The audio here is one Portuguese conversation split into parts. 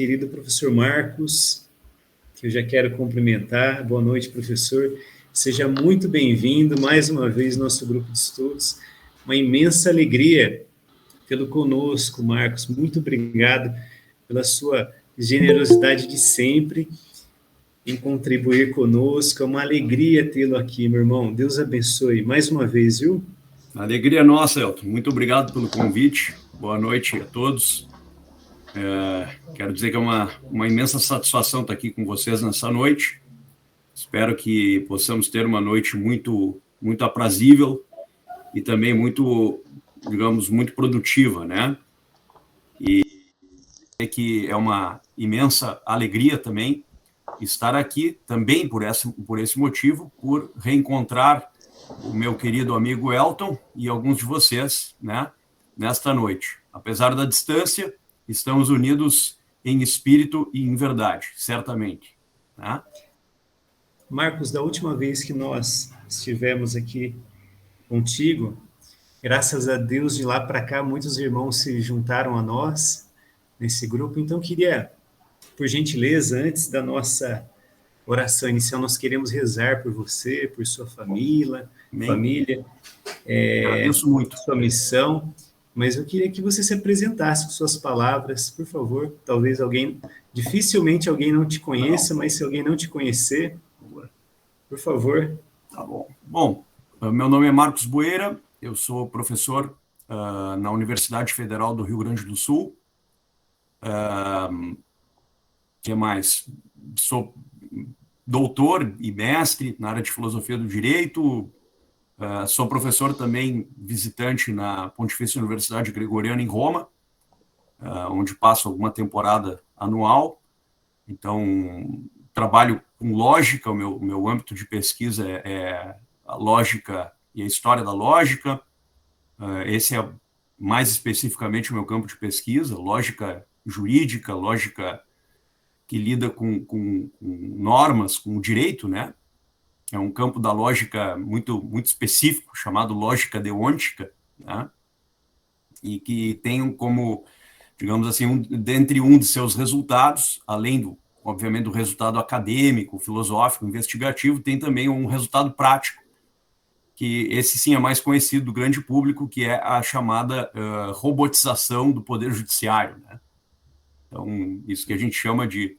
querido professor Marcos, que eu já quero cumprimentar. Boa noite, professor. Seja muito bem-vindo mais uma vez ao nosso grupo de estudos. Uma imensa alegria tê-lo conosco, Marcos. Muito obrigado pela sua generosidade de sempre em contribuir conosco. É uma alegria tê-lo aqui, meu irmão. Deus abençoe mais uma vez, viu? Alegria nossa, Elton. Muito obrigado pelo convite. Boa noite a todos. Quero dizer que é uma imensa satisfação estar aqui com vocês nessa noite. Espero que possamos ter uma noite muito, muito aprazível e também muito, digamos, muito produtiva, né? E é que é uma imensa alegria também estar aqui, também por esse motivo, por reencontrar o meu querido amigo Elton e alguns de vocês, né, nesta noite. Apesar da distância, estamos unidos em espírito e em verdade, certamente. Né? Marcos, da última vez que nós estivemos aqui contigo, graças a Deus, de lá para cá, muitos irmãos se juntaram a nós nesse grupo. Então, queria, por gentileza, antes da nossa oração inicial, nós queremos rezar por você, por sua família, Agradeço muito. sua missão. Mas eu queria que você se apresentasse com suas palavras, por favor. Talvez dificilmente alguém não te conheça, mas se alguém não te conhecer, por favor. Tá bom. Bom, meu nome é Marcos Bueira, eu sou professor na Universidade Federal do Rio Grande do Sul. Que mais? Sou doutor e mestre na área de filosofia do direito. Sou professor também visitante na Pontifícia Universidade Gregoriana em Roma, onde passo alguma temporada anual. Então, trabalho com lógica, o meu âmbito de pesquisa é a lógica e a história da lógica. Esse é mais especificamente o meu campo de pesquisa, lógica jurídica, lógica que lida com normas, com o direito, né? É um campo da lógica muito, muito específico, chamado lógica deontica, né? E que tem como, digamos assim, dentre um de seus resultados, além obviamente, do resultado acadêmico, filosófico, investigativo, tem também um resultado prático, que esse sim é mais conhecido do grande público, que é a chamada robotização do poder judiciário, né? Então, isso que a gente chama de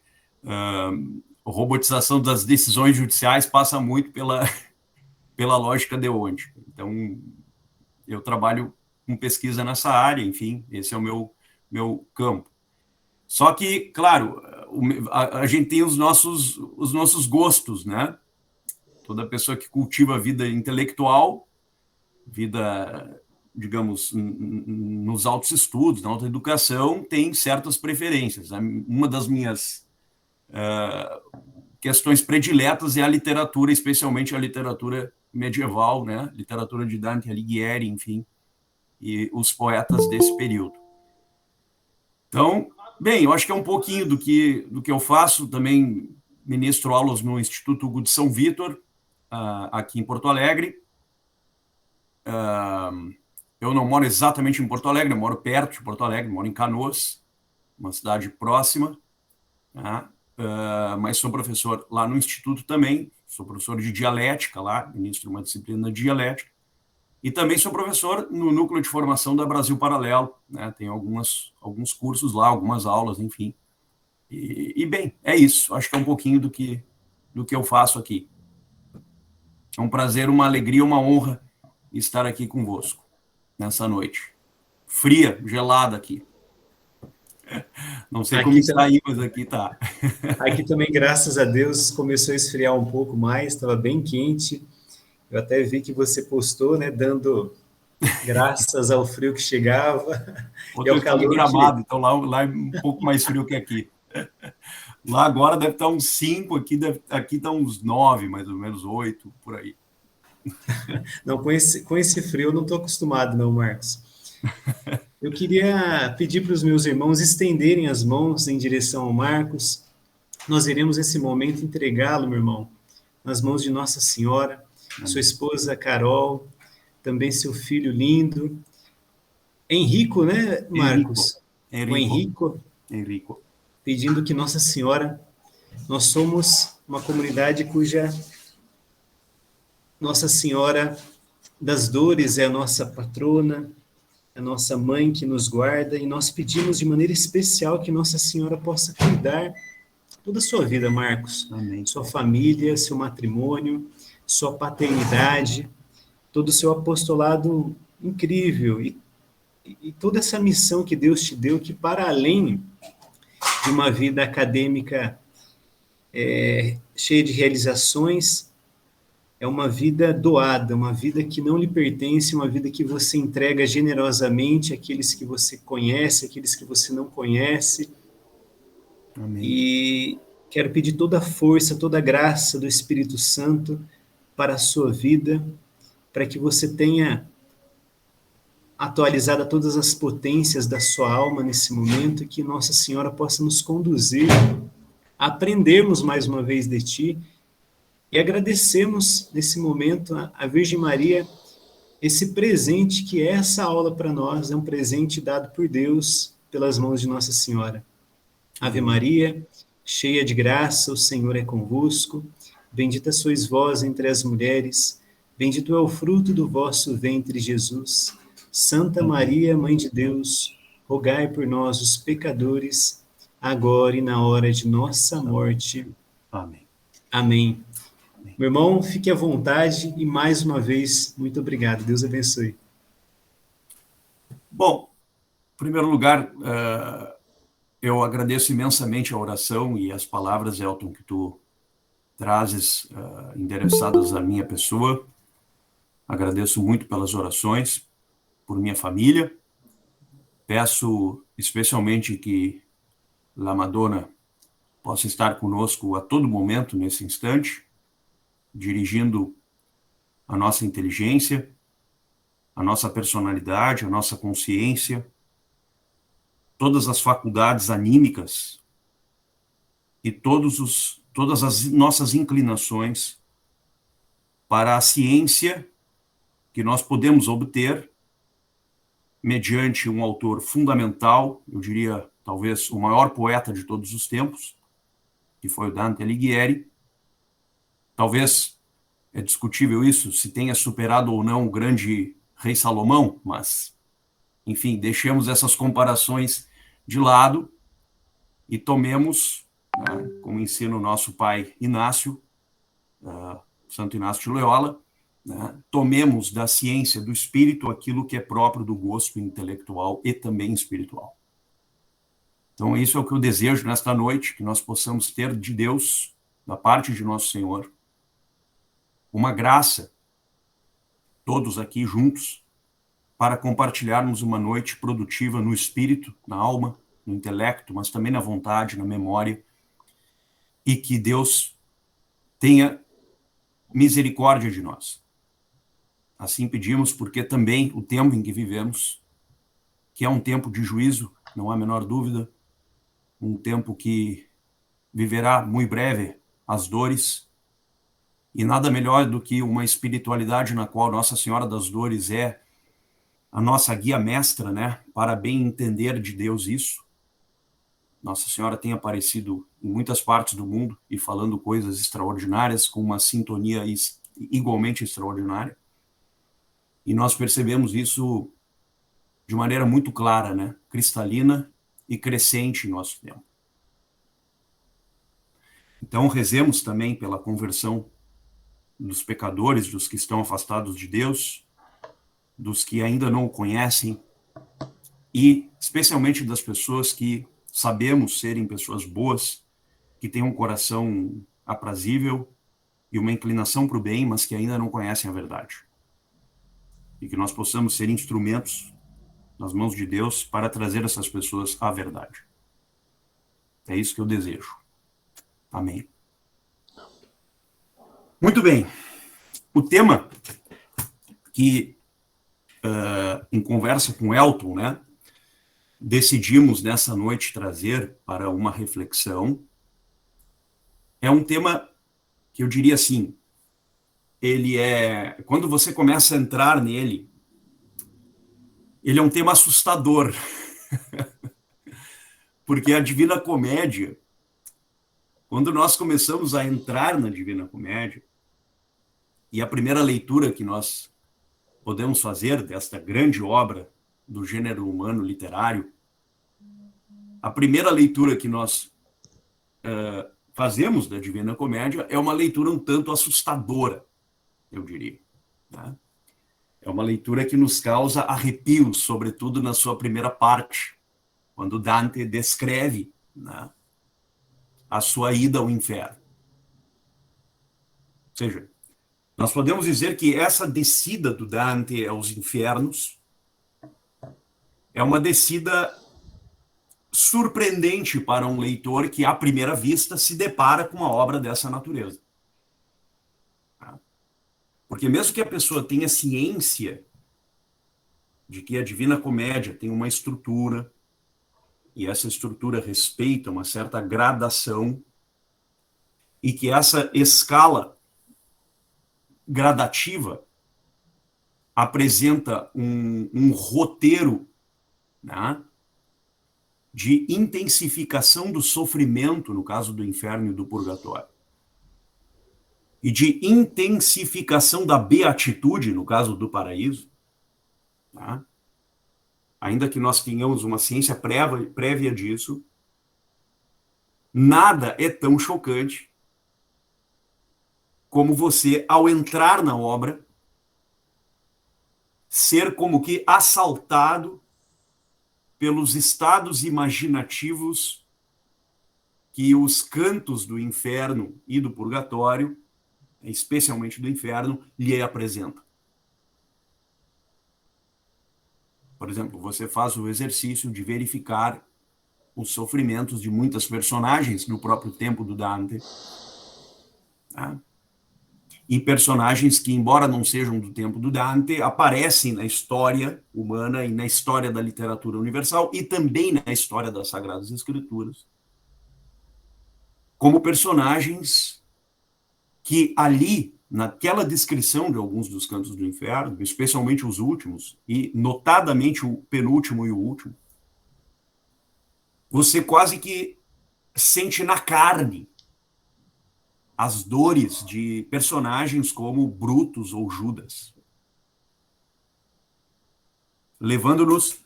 robotização das decisões judiciais passa muito pela lógica deontica. Então, eu trabalho com pesquisa nessa área, enfim, esse é o meu campo. Só que, claro, a gente tem os nossos gostos, né? Toda pessoa que cultiva a vida intelectual, vida, digamos, nos altos estudos, na alta educação, tem certas preferências. Uma das minhas questões prediletas é a literatura, especialmente a literatura medieval, né? Literatura de Dante Alighieri, enfim, e os poetas desse período. Então, bem, eu acho que é um pouquinho do que eu faço. Também ministro aulas no Instituto Hugo de São Vítor, aqui em Porto Alegre. Eu não moro exatamente em Porto Alegre, eu moro perto de Porto Alegre, moro em Canoas, uma cidade próxima, né? Mas sou professor lá no Instituto também, sou professor de dialética lá, ministro uma disciplina de dialética, e também sou professor no núcleo de formação da Brasil Paralelo, né? Tem alguns cursos lá, algumas aulas, enfim. E bem, é isso, acho que é um pouquinho do que eu faço aqui. É um prazer, uma alegria, uma honra estar aqui convosco nessa noite. Fria, gelada aqui. Não sei como está aí, mas aqui está. Aqui também, graças a Deus, começou a esfriar um pouco mais, estava bem quente. Eu até vi que você postou, né, dando graças ao frio que chegava e ao Estou em calor Gramado, então lá é um pouco mais frio que aqui. Lá agora deve estar uns 5, aqui está uns 9, mais ou menos 8, por aí. Não, com esse frio eu não estou acostumado, não, Marcos. Eu queria pedir para os meus irmãos estenderem as mãos em direção ao Marcos. Nós iremos, nesse momento, entregá-lo, meu irmão, nas mãos de Nossa Senhora, sua esposa Carol, também seu filho lindo. Henrico, né, Marcos? O Henrico. pedindo que Nossa Senhora, nós somos uma comunidade cuja Nossa Senhora das Dores é a nossa patrona, a nossa mãe que nos guarda, e nós pedimos de maneira especial que Nossa Senhora possa cuidar toda a sua vida, Marcos. Amém. Sua família, seu matrimônio, sua paternidade, todo o seu apostolado incrível e toda essa missão que Deus te deu, que para além de uma vida acadêmica cheia de realizações, é uma vida doada, uma vida que não lhe pertence, uma vida que você entrega generosamente àqueles que você conhece, àqueles que você não conhece. Amém. E quero pedir toda a força, toda a graça do Espírito Santo para a sua vida, para que você tenha atualizado todas as potências da sua alma nesse momento, e que Nossa Senhora possa nos conduzir a aprendermos mais uma vez de Ti e agradecemos nesse momento a Virgem Maria esse presente que é essa aula para nós, é um presente dado por Deus pelas mãos de Nossa Senhora. Ave Maria, cheia de graça, o Senhor é convosco, bendita sois vós entre as mulheres, bendito é o fruto do vosso ventre, Jesus. Santa Maria, Mãe de Deus, rogai por nós, os pecadores, agora e na hora de nossa morte. Amém. Amém. Meu irmão, fique à vontade e mais uma vez, muito obrigado. Deus abençoe. Bom, em primeiro lugar, eu agradeço imensamente a oração e as palavras, Elton, que tu trazes endereçadas à minha pessoa. Agradeço muito pelas orações, por minha família. Peço especialmente que La Madonna possa estar conosco a todo momento, nesse instante, dirigindo a nossa inteligência, a nossa personalidade, a nossa consciência, todas as faculdades anímicas e todas as nossas inclinações para a ciência que nós podemos obter mediante um autor fundamental, eu diria, talvez o maior poeta de todos os tempos, que foi o Dante Alighieri. Talvez é discutível isso, se tenha superado ou não o grande rei Salomão, mas, enfim, deixemos essas comparações de lado e tomemos, como ensina o nosso pai Inácio, Santo Inácio de Loyola, tomemos da ciência do espírito aquilo que é próprio do gosto intelectual e também espiritual. Então, isso é o que eu desejo nesta noite, que nós possamos ter de Deus, da parte de nosso Senhor, uma graça, todos aqui juntos, para compartilharmos uma noite produtiva no espírito, na alma, no intelecto, mas também na vontade, na memória, e que Deus tenha misericórdia de nós. Assim pedimos, porque também o tempo em que vivemos, que é um tempo de juízo, não há a menor dúvida, um tempo que viverá muito breve as dores, e nada melhor do que uma espiritualidade na qual Nossa Senhora das Dores é a nossa guia mestra, para bem entender de Deus isso. Nossa Senhora tem aparecido em muitas partes do mundo e falando coisas extraordinárias, com uma sintonia igualmente extraordinária. E nós percebemos isso de maneira muito clara, cristalina e crescente em nosso tempo. Então, rezemos também pela conversão dos pecadores, dos que estão afastados de Deus, dos que ainda não o conhecem, e especialmente das pessoas que sabemos serem pessoas boas, que têm um coração aprazível e uma inclinação para o bem, mas que ainda não conhecem a verdade. E que nós possamos ser instrumentos nas mãos de Deus para trazer essas pessoas à verdade. É isso que eu desejo. Amém. Muito bem. O tema que, em conversa com Elton, decidimos nessa noite trazer para uma reflexão, é um tema que eu diria assim, quando você começa a entrar nele, ele é um tema assustador. Porque a Divina Comédia, quando nós começamos a entrar na Divina Comédia, e a primeira leitura que nós podemos fazer desta grande obra do gênero humano literário, a primeira leitura que nós fazemos da Divina Comédia é uma leitura um tanto assustadora, eu diria. Né? É uma leitura que nos causa arrepios, sobretudo na sua primeira parte, quando Dante descreve, né, a sua ida ao inferno. Ou seja, nós podemos dizer que essa descida do Dante aos infernos é uma descida surpreendente para um leitor que, à primeira vista, se depara com uma obra dessa natureza. Porque mesmo que a pessoa tenha ciência de que a Divina Comédia tem uma estrutura, e essa estrutura respeita uma certa gradação, e que essa escala gradativa apresenta um roteiro, né, de intensificação do sofrimento, no caso do inferno e do purgatório, e de intensificação da beatitude, no caso do paraíso, tá? Ainda que nós tenhamos uma ciência prévia disso, nada é tão chocante como você, ao entrar na obra, ser como que assaltado pelos estados imaginativos que os cantos do inferno e do purgatório, especialmente do inferno, lhe apresentam. Por exemplo, você faz o exercício de verificar os sofrimentos de muitas personagens no próprio tempo do Dante. Tá? E personagens que, embora não sejam do tempo do Dante, aparecem na história humana e na história da literatura universal e também na história das Sagradas Escrituras, como personagens que ali, naquela descrição de alguns dos cantos do inferno, especialmente os últimos, e notadamente o penúltimo e o último, você quase que sente na carne as dores de personagens como Brutus ou Judas, levando-nos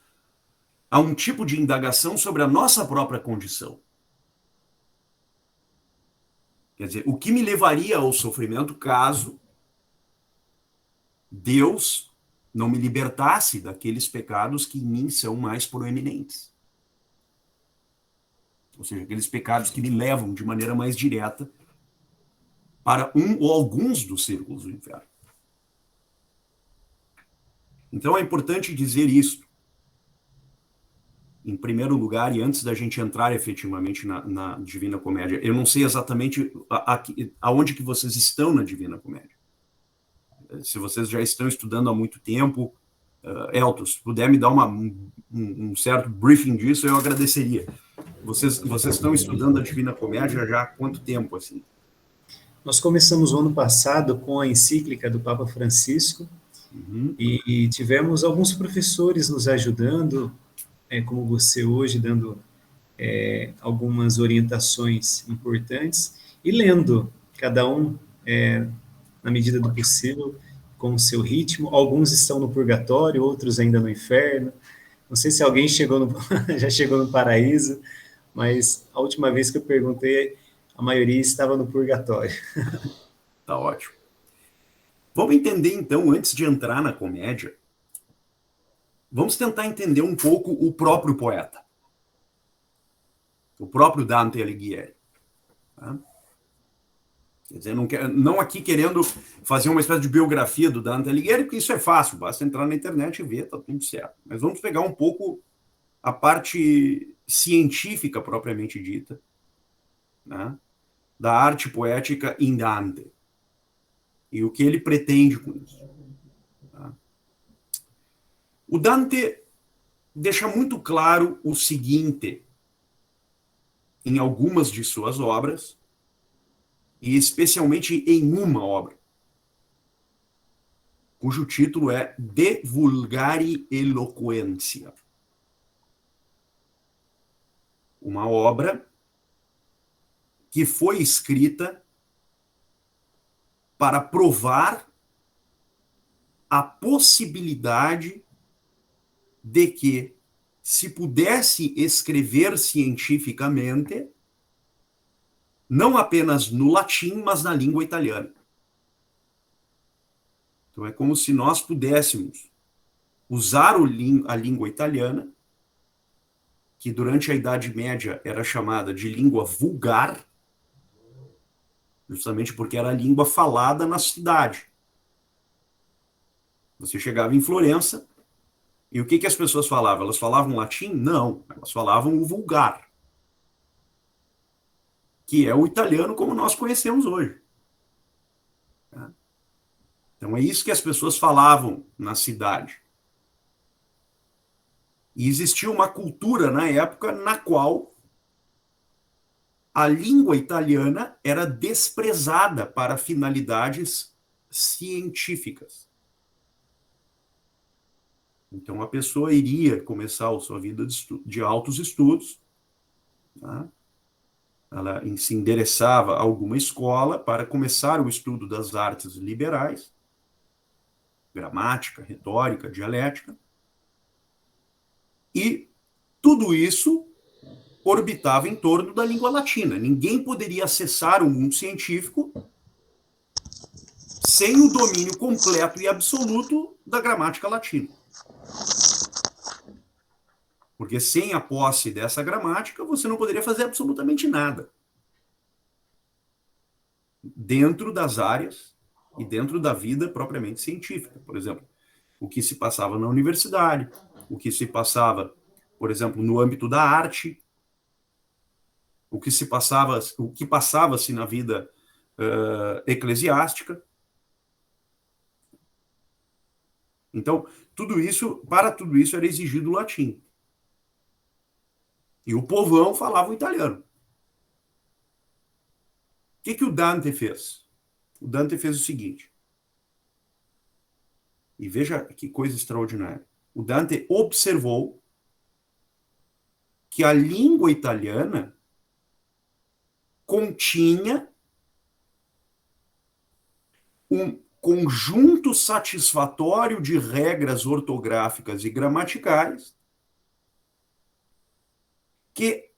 a um tipo de indagação sobre a nossa própria condição. Quer dizer, o que me levaria ao sofrimento caso Deus não me libertasse daqueles pecados que em mim são mais proeminentes? Ou seja, aqueles pecados que me levam de maneira mais direta para um ou alguns dos círculos do inferno. Então é importante dizer isso, em primeiro lugar, e antes da gente entrar efetivamente na Divina Comédia. Eu não sei exatamente aonde que vocês estão na Divina Comédia. Se vocês já estão estudando há muito tempo, Elton, se puder me dar um certo briefing disso, eu agradeceria. Vocês estão estudando a Divina Comédia já há quanto tempo, assim? Nós começamos o ano passado com a encíclica do Papa Francisco, e tivemos alguns professores nos ajudando, como você hoje, dando algumas orientações importantes, e lendo, cada um, na medida do possível, com o seu ritmo. Alguns estão no purgatório, outros ainda no inferno. Não sei se alguém já chegou no paraíso, mas a última vez que eu perguntei, a maioria estava no purgatório. Tá ótimo. Vamos entender, então, antes de entrar na comédia, vamos tentar entender um pouco o próprio poeta, o próprio Dante Alighieri. Tá? Quer dizer, não aqui querendo fazer uma espécie de biografia do Dante Alighieri, porque isso é fácil, basta entrar na internet e ver, tá tudo certo. Mas vamos pegar um pouco a parte científica propriamente dita, né, da arte poética em Dante, e o que ele pretende com isso. Tá? O Dante deixa muito claro o seguinte em algumas de suas obras, e especialmente em uma obra, cujo título é De Vulgari Eloquentia. uma obra que foi escrita para provar a possibilidade de que se pudesse escrever cientificamente, não apenas no latim, mas na língua italiana. Então, é como se nós pudéssemos usar a língua italiana, que durante a Idade Média era chamada de língua vulgar, justamente porque era a língua falada na cidade. Você chegava em Florença, e o que as pessoas falavam? Elas falavam latim? Não, elas falavam o vulgar, que é o italiano como nós conhecemos hoje. Então é isso que as pessoas falavam na cidade. E existia uma cultura na época na qual a língua italiana era desprezada para finalidades científicas. Então a pessoa iria começar a sua vida de altos estudos, tá? Ela se endereçava a alguma escola para começar o estudo das artes liberais, gramática, retórica, dialética, e tudo isso orbitava em torno da língua latina. Ninguém poderia acessar o mundo científico sem o domínio completo e absoluto da gramática latina. Porque sem a posse dessa gramática, você não poderia fazer absolutamente nada dentro das áreas e dentro da vida propriamente científica. Por exemplo, o que se passava na universidade, o que se passava, por exemplo, no âmbito da arte, o que passava-se na vida eclesiástica. Então, para tudo isso era exigido o latim. E o povão falava o italiano. O que o Dante fez? O Dante fez o seguinte. E veja que coisa extraordinária. O Dante observou que a língua italiana continha um conjunto satisfatório de regras ortográficas e gramaticais que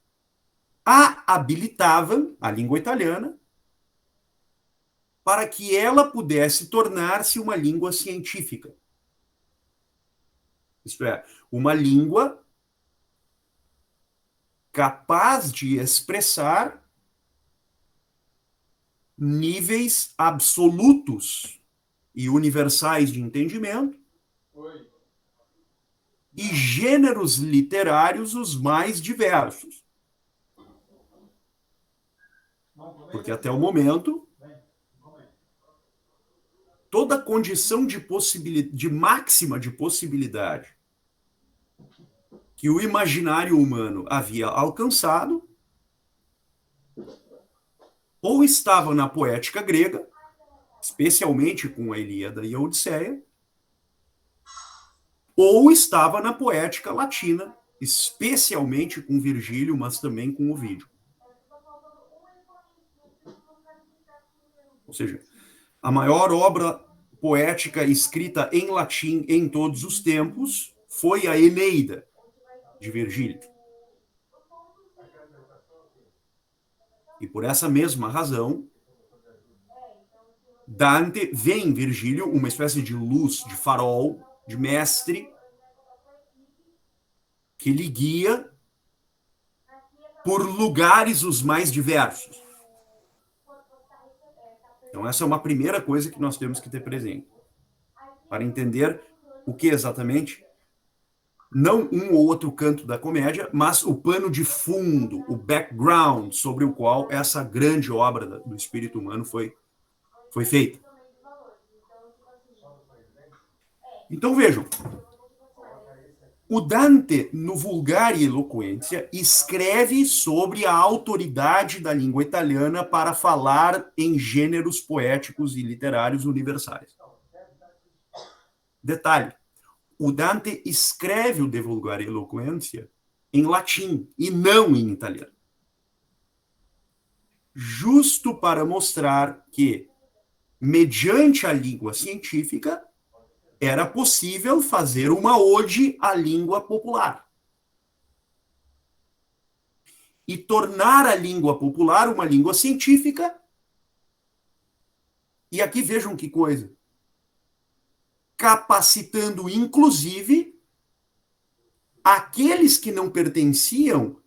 a habilitavam, a língua italiana, para que ela pudesse tornar-se uma língua científica. Isto é, uma língua capaz de expressar níveis absolutos e universais de entendimento e gêneros literários os mais diversos. Porque até o momento, toda condição de máxima de possibilidade que o imaginário humano havia alcançado ou estava na poética grega, especialmente com a Ilíada e a Odisseia, ou estava na poética latina, especialmente com Virgílio, mas também com Ovídio. Ou seja, a maior obra poética escrita em latim em todos os tempos foi a Eneida, de Virgílio. E por essa mesma razão, Dante vê em Virgílio uma espécie de luz, de farol, de mestre, que lhe guia por lugares os mais diversos. Então, essa é uma primeira coisa que nós temos que ter presente, para entender o que exatamente, não um ou outro canto da comédia, mas o pano de fundo, o background sobre o qual essa grande obra do espírito humano foi feita. Então, vejam, o Dante, no Vulgare Eloquentia, escreve sobre a autoridade da língua italiana para falar em gêneros poéticos e literários universais. Detalhe, o Dante escreve o De Vulgare Eloquentia em latim e não em italiano. Justo para mostrar que, mediante a língua científica, era possível fazer uma ode à língua popular. E tornar a língua popular uma língua científica. E aqui vejam que coisa. Capacitando, inclusive, aqueles que não pertenciam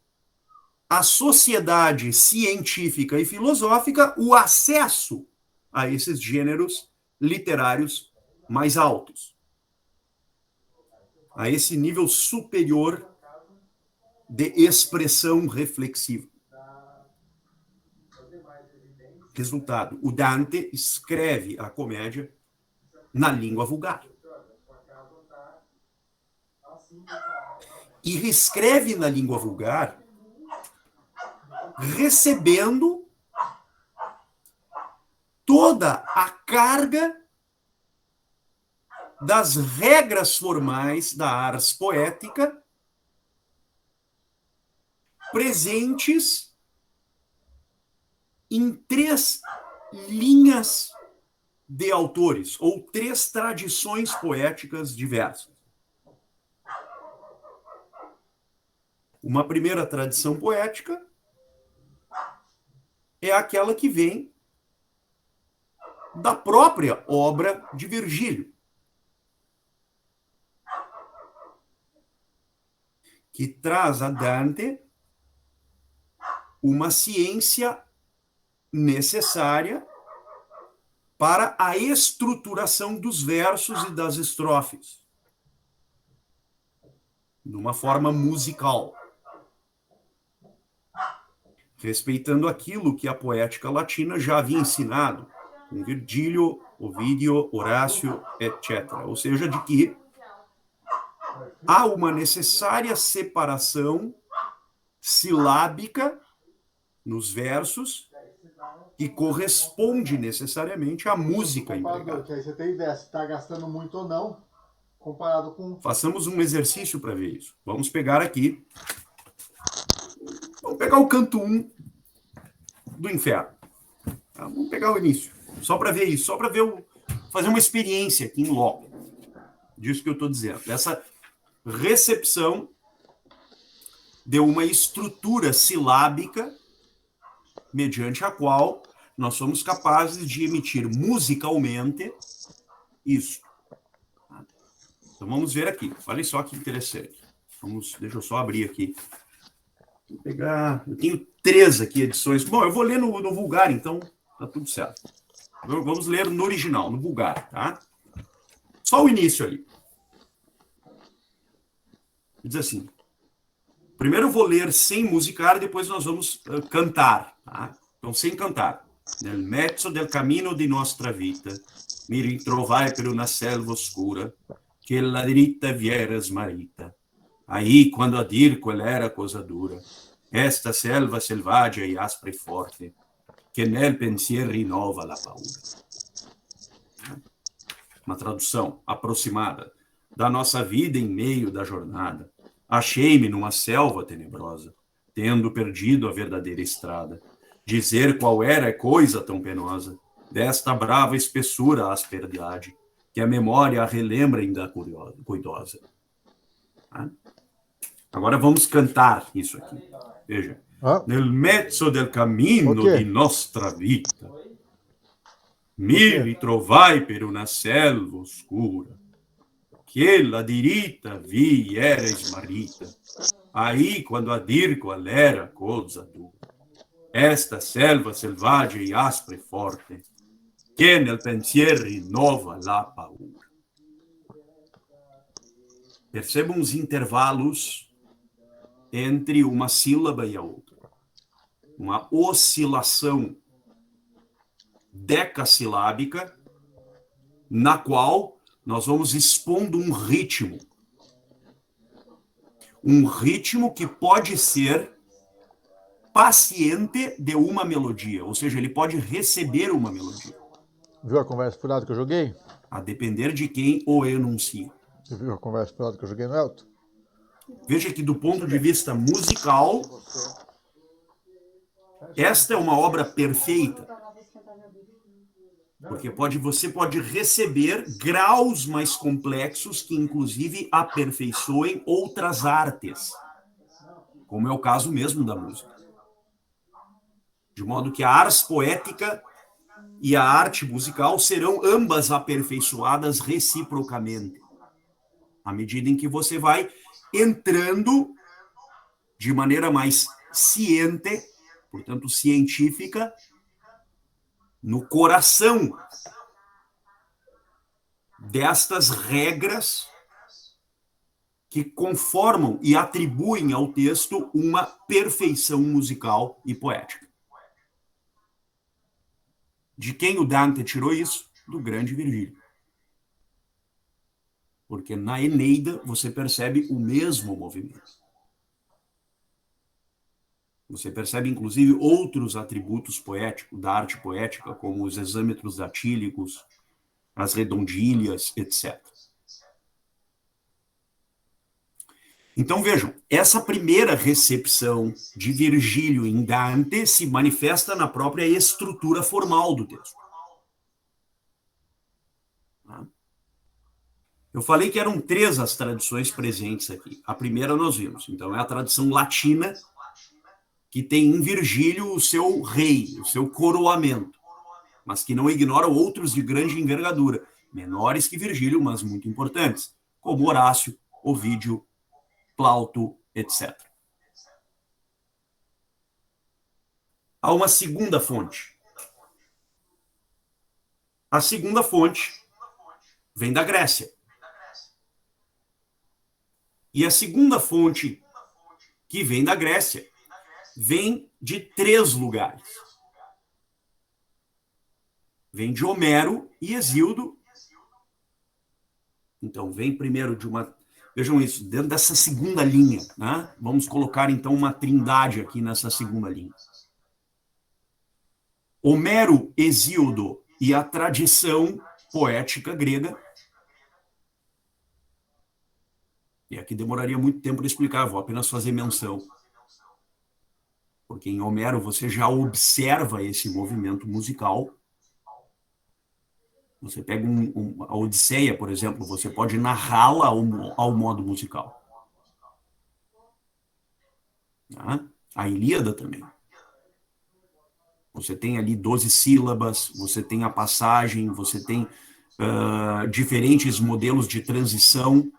à sociedade científica e filosófica o acesso a esses gêneros literários mais altos, a esse nível superior de expressão reflexiva. Resultado, o Dante escreve a comédia na língua vulgar. E reescreve na língua vulgar recebendo toda a carga das regras formais da ars poética presentes em 3 linhas de autores, ou 3 tradições poéticas diversas. Uma primeira tradição poética é aquela que vem da própria obra de Virgílio, que traz a Dante uma ciência necessária para a estruturação dos versos e das estrofes, de uma forma musical, respeitando aquilo que a poética latina já havia ensinado, com Virgílio, Ovídio, Horácio, etc. Ou seja, de que há uma necessária separação silábica nos versos que corresponde necessariamente à música empregada. Que aí você tem ideia se está gastando muito ou não, comparado com... Façamos um exercício para ver isso. Vamos pegar aqui. Vamos pegar o canto 1 do Inferno. Tá? Vamos pegar o início. Só para ver isso. Só para ver fazer uma experiência aqui em loco. Disso que eu estou dizendo. Dessa recepção de uma estrutura silábica mediante a qual nós somos capazes de emitir musicalmente isso. Então vamos ver aqui. Olha só que interessante. Deixa eu só abrir aqui. Vou pegar. Eu tenho 3 aqui edições. Bom, eu vou ler no vulgar, então tá tudo certo. Vamos ler no original, no vulgar, tá? Só o início ali. Diz assim. Primeiro eu vou ler sem musicar, depois nós vamos cantar, tá? Então, sem cantar. Nel mezzo del cammino di nostra vita, mi ritrovai per una selva oscura, che la dritta vi era smarrita. Aí, quando a dir qual era cosa dura, esta selva selvaggia e aspra e forte, che nel pensier rinnova la paura. Uma tradução aproximada. Da nossa vida em meio da jornada, achei-me numa selva tenebrosa, tendo perdido a verdadeira estrada. Dizer qual era coisa tão penosa, desta brava espessura a asperidade, que a memória a relembra ainda cuidosa. Tá? Agora vamos cantar isso aqui. Veja. Nel mezzo del cammino di nostra vita, mi ritrovai per una selva oscura, che la diritta vi era smarrita. Aí, quando a dir qual era cosa dura, esta selva selvaggia e aspra e forte, che nel pensier rinnova la paura. Percebam os intervalos entre uma sílaba e a outra. Uma oscilação decassilábica, na qual nós vamos expondo um ritmo. Um ritmo que pode ser paciente de uma melodia, ou seja, ele pode receber uma melodia. Viu a conversa furada que eu joguei? A depender de quem o enuncia. Você viu a conversa furada que eu joguei no Elton? Veja que, do ponto de vista musical, esta é uma obra perfeita. Porque você pode receber graus mais complexos que, inclusive, aperfeiçoem outras artes, como é o caso mesmo da música. De modo que a ars poética e a arte musical serão ambas aperfeiçoadas reciprocamente, à medida em que você vai entrando de maneira mais ciente, portanto científica, no coração destas regras que conformam e atribuem ao texto uma perfeição musical e poética. De quem o Dante tirou isso? Do grande Virgílio. Porque na Eneida você percebe o mesmo movimento. Você percebe, inclusive, outros atributos poéticos, da arte poética, como os hexâmetros datílicos, as redondilhas, etc. Então, vejam, essa primeira recepção de Virgílio em Dante se manifesta na própria estrutura formal do texto. Eu falei que eram 3 as tradições presentes aqui. A primeira nós vimos. Então, é a tradição latina, que tem em Virgílio o seu rei, o seu coroamento, mas que não ignora outros de grande envergadura, menores que Virgílio, mas muito importantes, como Horácio, Ovídio, Plauto, etc. Há uma segunda fonte. A segunda fonte vem da Grécia. E a segunda fonte que vem da Grécia vem de 3 lugares. Vem de Homero e Hesíodo. Então, vem primeiro de uma... Vejam isso, dentro dessa segunda linha, né? Vamos colocar, então, uma trindade aqui nessa segunda linha. Homero, Hesíodo e a tradição poética grega. E aqui demoraria muito tempo para explicar, vou apenas fazer menção. Porque em Homero você já observa esse movimento musical. Você pega a Odisseia, por exemplo, você pode narrá-la ao modo musical. A Ilíada também. Você tem ali 12 sílabas, você tem a passagem, você tem diferentes modelos de transição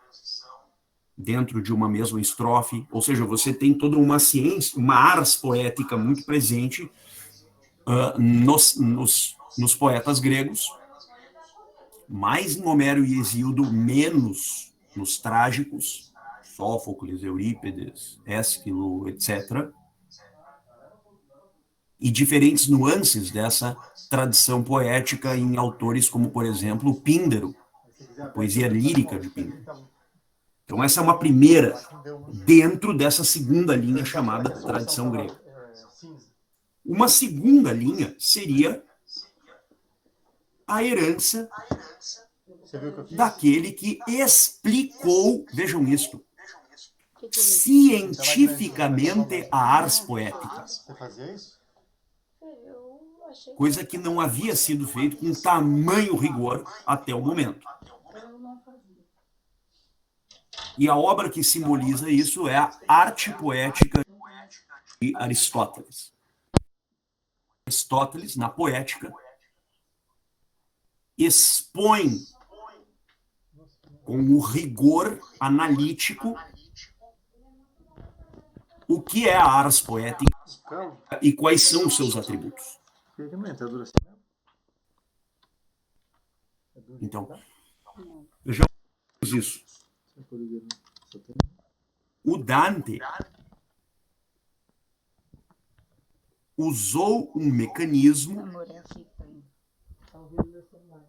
dentro de uma mesma estrofe, ou seja, você tem toda uma ciência, uma ars poética muito presente nos poetas gregos, mais em Homero e Hesíodo, menos nos trágicos, Sófocles, Eurípides, Ésquilo, etc., e diferentes nuances dessa tradição poética em autores como, por exemplo, Píndaro, a poesia lírica de Píndaro. Então, essa é uma primeira, dentro dessa segunda linha chamada tradição grega. Uma segunda linha seria a herança daquele que explicou, vejam isto, cientificamente a ars poética. Coisa que não havia sido feito com tamanho rigor até o momento. E a obra que simboliza isso é a Arte Poética de Aristóteles. Aristóteles, na poética, expõe com o rigor analítico o que é a ars poética e quais são os seus atributos. Então, vejamos isso. O Dante usou um mecanismo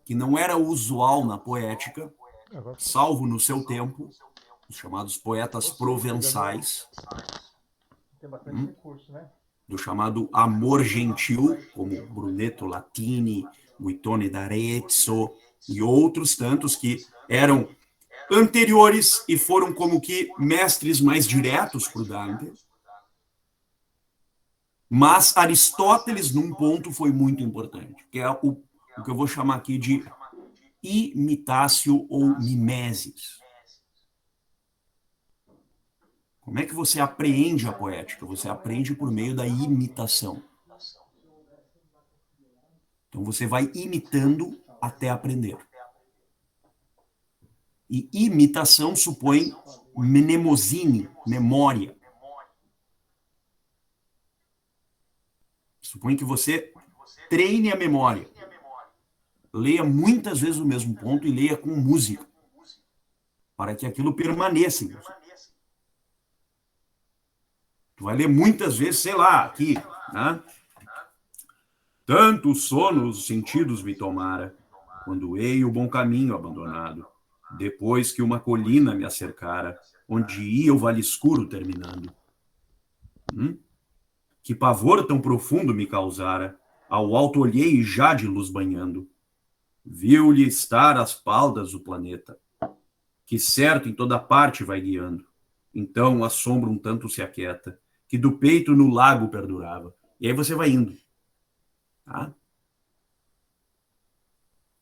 que não era usual na poética, salvo no seu tempo, os chamados poetas provençais, do chamado amor gentil, como Brunetto Latini, Guittone d'Arezzo e outros tantos que eram anteriores e foram como que mestres mais diretos para o Dante. Mas Aristóteles, num ponto, foi muito importante, que é o que eu vou chamar aqui de imitatio ou mimesis. Como é que você apreende a poética? Você aprende por meio da imitação. Então você vai imitando até aprender. E imitação supõe mnemosine, memória. Supõe que você treine a memória. Leia muitas vezes o mesmo ponto e leia com música, para que aquilo permaneça em você. Tu vai ler muitas vezes, sei lá, aqui, né? Tanto sono os sentidos me tomara, quando hei o bom caminho abandonado, depois que uma colina me acercara, onde ia o vale escuro terminando. Que pavor tão profundo me causara, ao alto olhei já de luz banhando. Viu-lhe estar às paldas o planeta, que certo em toda parte vai guiando. Então o assombro um tanto se aquieta, que do peito no lago perdurava. E aí você vai indo. Tá?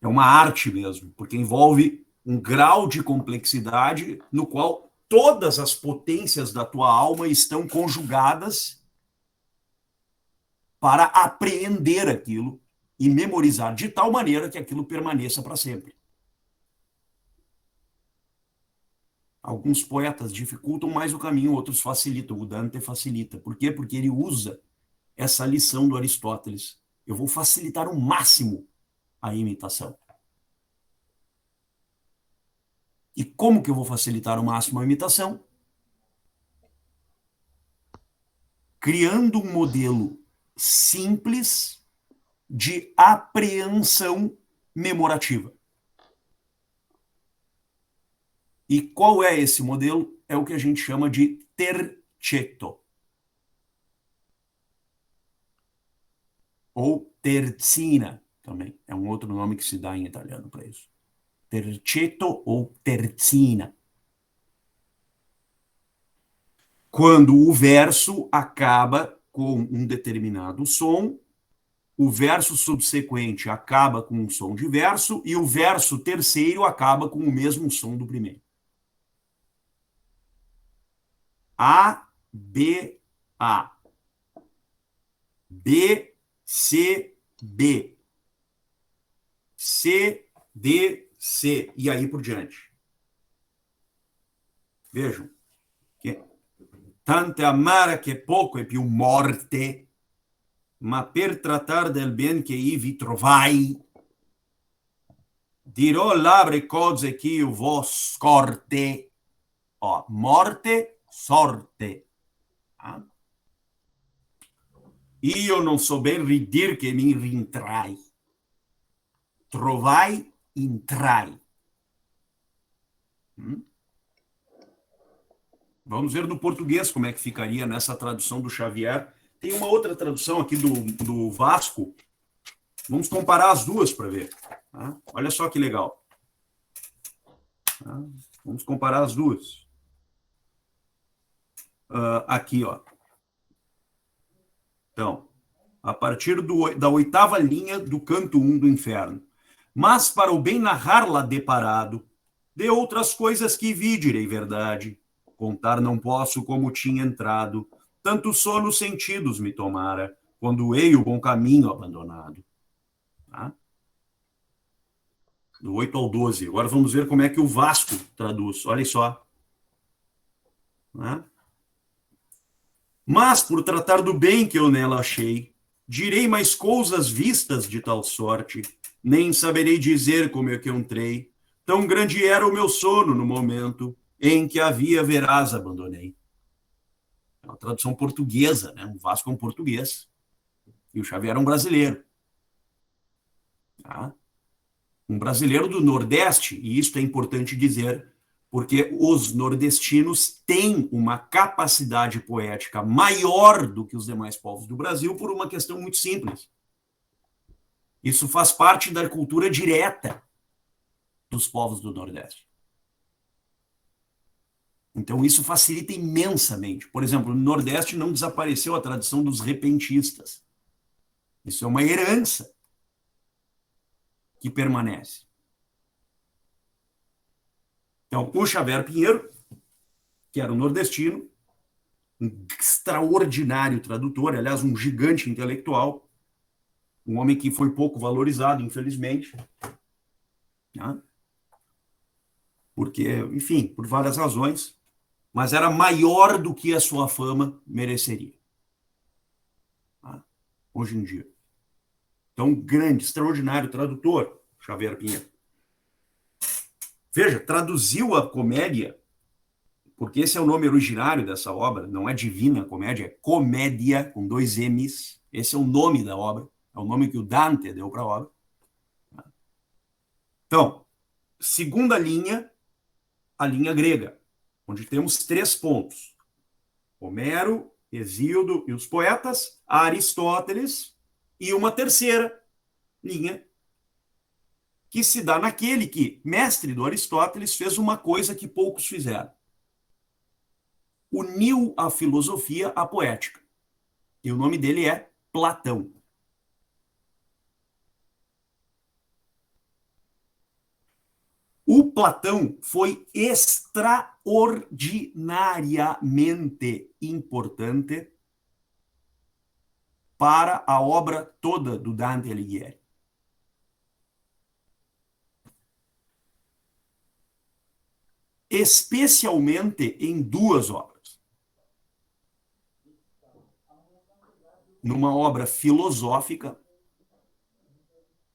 É uma arte mesmo, porque envolve um grau de complexidade no qual todas as potências da tua alma estão conjugadas para apreender aquilo e memorizar de tal maneira que aquilo permaneça para sempre. Alguns poetas dificultam mais o caminho, outros facilitam. O Dante facilita. Por quê? Porque ele usa essa lição do Aristóteles. Eu vou facilitar o máximo a imitação. E como que eu vou facilitar o máximo a imitação? Criando um modelo simples de apreensão memorativa. E qual é esse modelo? É o que a gente chama de tercetto. Ou terzina, também. É um outro nome que se dá em italiano para isso. Tercetto ou terzina. Quando o verso acaba com um determinado som, o verso subsequente acaba com um som de verso e o verso terceiro acaba com o mesmo som do primeiro. A, B, A. B, C, B. C, D, C. E aí por diante. Vejam. Tante amara che poco è più morte, ma per trattar del bien che ivi trovai, dirò labre cose che io vo scorte. Ó, morte, sorte. Ah? Io non so ben ridir che mi rintrai. Trovai, intrai. Vamos ver no português como é que ficaria nessa tradução do Xavier. Tem uma outra tradução aqui do Vasco. Vamos comparar as duas para ver. Tá? Olha só que legal. Tá? Vamos comparar as duas. Aqui, ó. Então, a partir da oitava linha do canto 1 do Inferno. Mas para o bem narrar lá deparado, de outras coisas que vi, direi verdade. Contar não posso como tinha entrado, tanto sono sentidos me tomara, quando hei o bom caminho abandonado. Tá? Do 8 ao 12. Agora vamos ver como é que o Vasco traduz. Olha só. Tá? Mas, por tratar do bem que eu nela achei, direi mais coisas vistas de tal sorte, nem saberei dizer como é que entrei, tão grande era o meu sono no momento, em que havia veraz abandonei. É uma tradução portuguesa, né? O Vasco é um português. E o Xavier é um brasileiro. Tá? Um brasileiro do Nordeste, e isso é importante dizer, porque os nordestinos têm uma capacidade poética maior do que os demais povos do Brasil por uma questão muito simples. Isso faz parte da cultura direta dos povos do Nordeste. Então, isso facilita imensamente. Por exemplo, no Nordeste não desapareceu a tradição dos repentistas. Isso é uma herança que permanece. Então, o Xavier Pinheiro, que era um nordestino, um extraordinário tradutor, aliás, um gigante intelectual, um homem que foi pouco valorizado, infelizmente, né? Porque, enfim, por várias razões, mas era maior do que a sua fama mereceria, tá? Hoje em dia. Então, grande, extraordinário tradutor, Xavier Pinheiro. Veja, traduziu a comédia, porque esse é o nome originário dessa obra, não é Divina Comédia, é Comédia, com 2 M's. Esse é o nome da obra, é o nome que o Dante deu para a obra. Então, segunda linha, a linha grega, onde temos 3 pontos. Homero, Hesíodo e os poetas, Aristóteles, e uma terceira linha, que se dá naquele que, mestre do Aristóteles, fez uma coisa que poucos fizeram. Uniu a filosofia à poética. E o nome dele é Platão. O Platão foi extraordinariamente importante para a obra toda do Dante Alighieri. Especialmente em 2 obras. Numa obra filosófica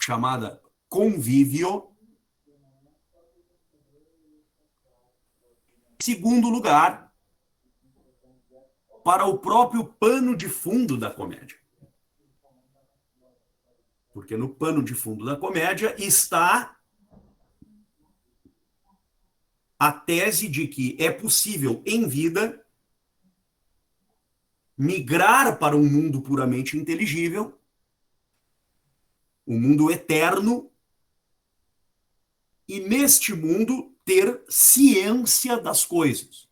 chamada Convívio. Segundo lugar, para o próprio pano de fundo da comédia. Porque no pano de fundo da comédia está a tese de que é possível, em vida, migrar para um mundo puramente inteligível, um mundo eterno, e neste mundo ter ciência das coisas.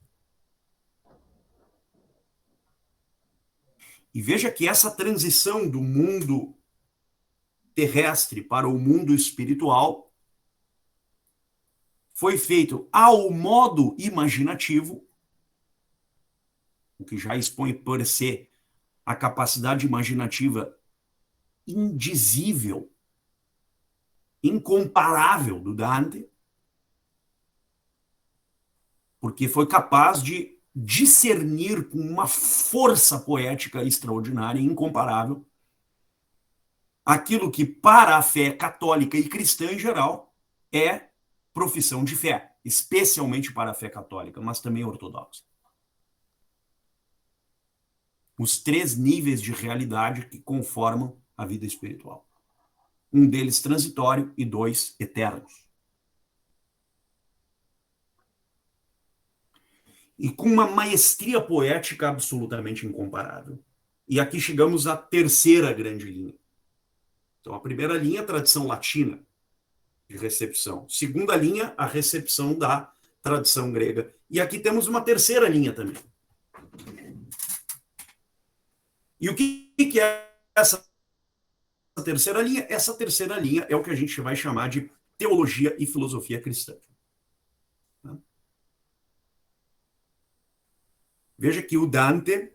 E veja que essa transição do mundo terrestre para o mundo espiritual foi feito ao modo imaginativo, o que já expõe por si a capacidade imaginativa indizível, incomparável do Dante, porque foi capaz de discernir com uma força poética extraordinária e incomparável aquilo que, para a fé católica e cristã em geral, é profissão de fé, especialmente para a fé católica, mas também ortodoxa. Os 3 níveis de realidade que conformam a vida espiritual. Um deles transitório e 2 eternos. E com uma maestria poética absolutamente incomparável. E aqui chegamos à terceira grande linha. Então, a primeira linha é a tradição latina de recepção. Segunda linha, a recepção da tradição grega. E aqui temos uma terceira linha também. E o que é essa terceira linha? Essa terceira linha é o que a gente vai chamar de teologia e filosofia cristã. Veja que o Dante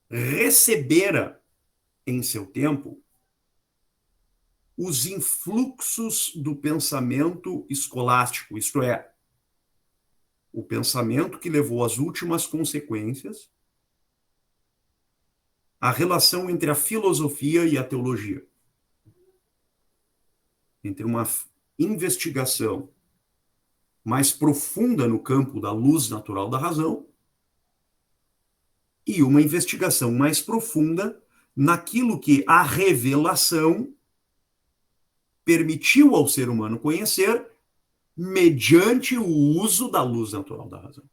recebera em seu tempo os influxos do pensamento escolástico, isto é, o pensamento que levou às últimas consequências, a relação entre a filosofia e a teologia, entre uma investigação mais profunda no campo da luz natural da razão e uma investigação mais profunda naquilo que a revelação permitiu ao ser humano conhecer mediante o uso da luz natural da razão.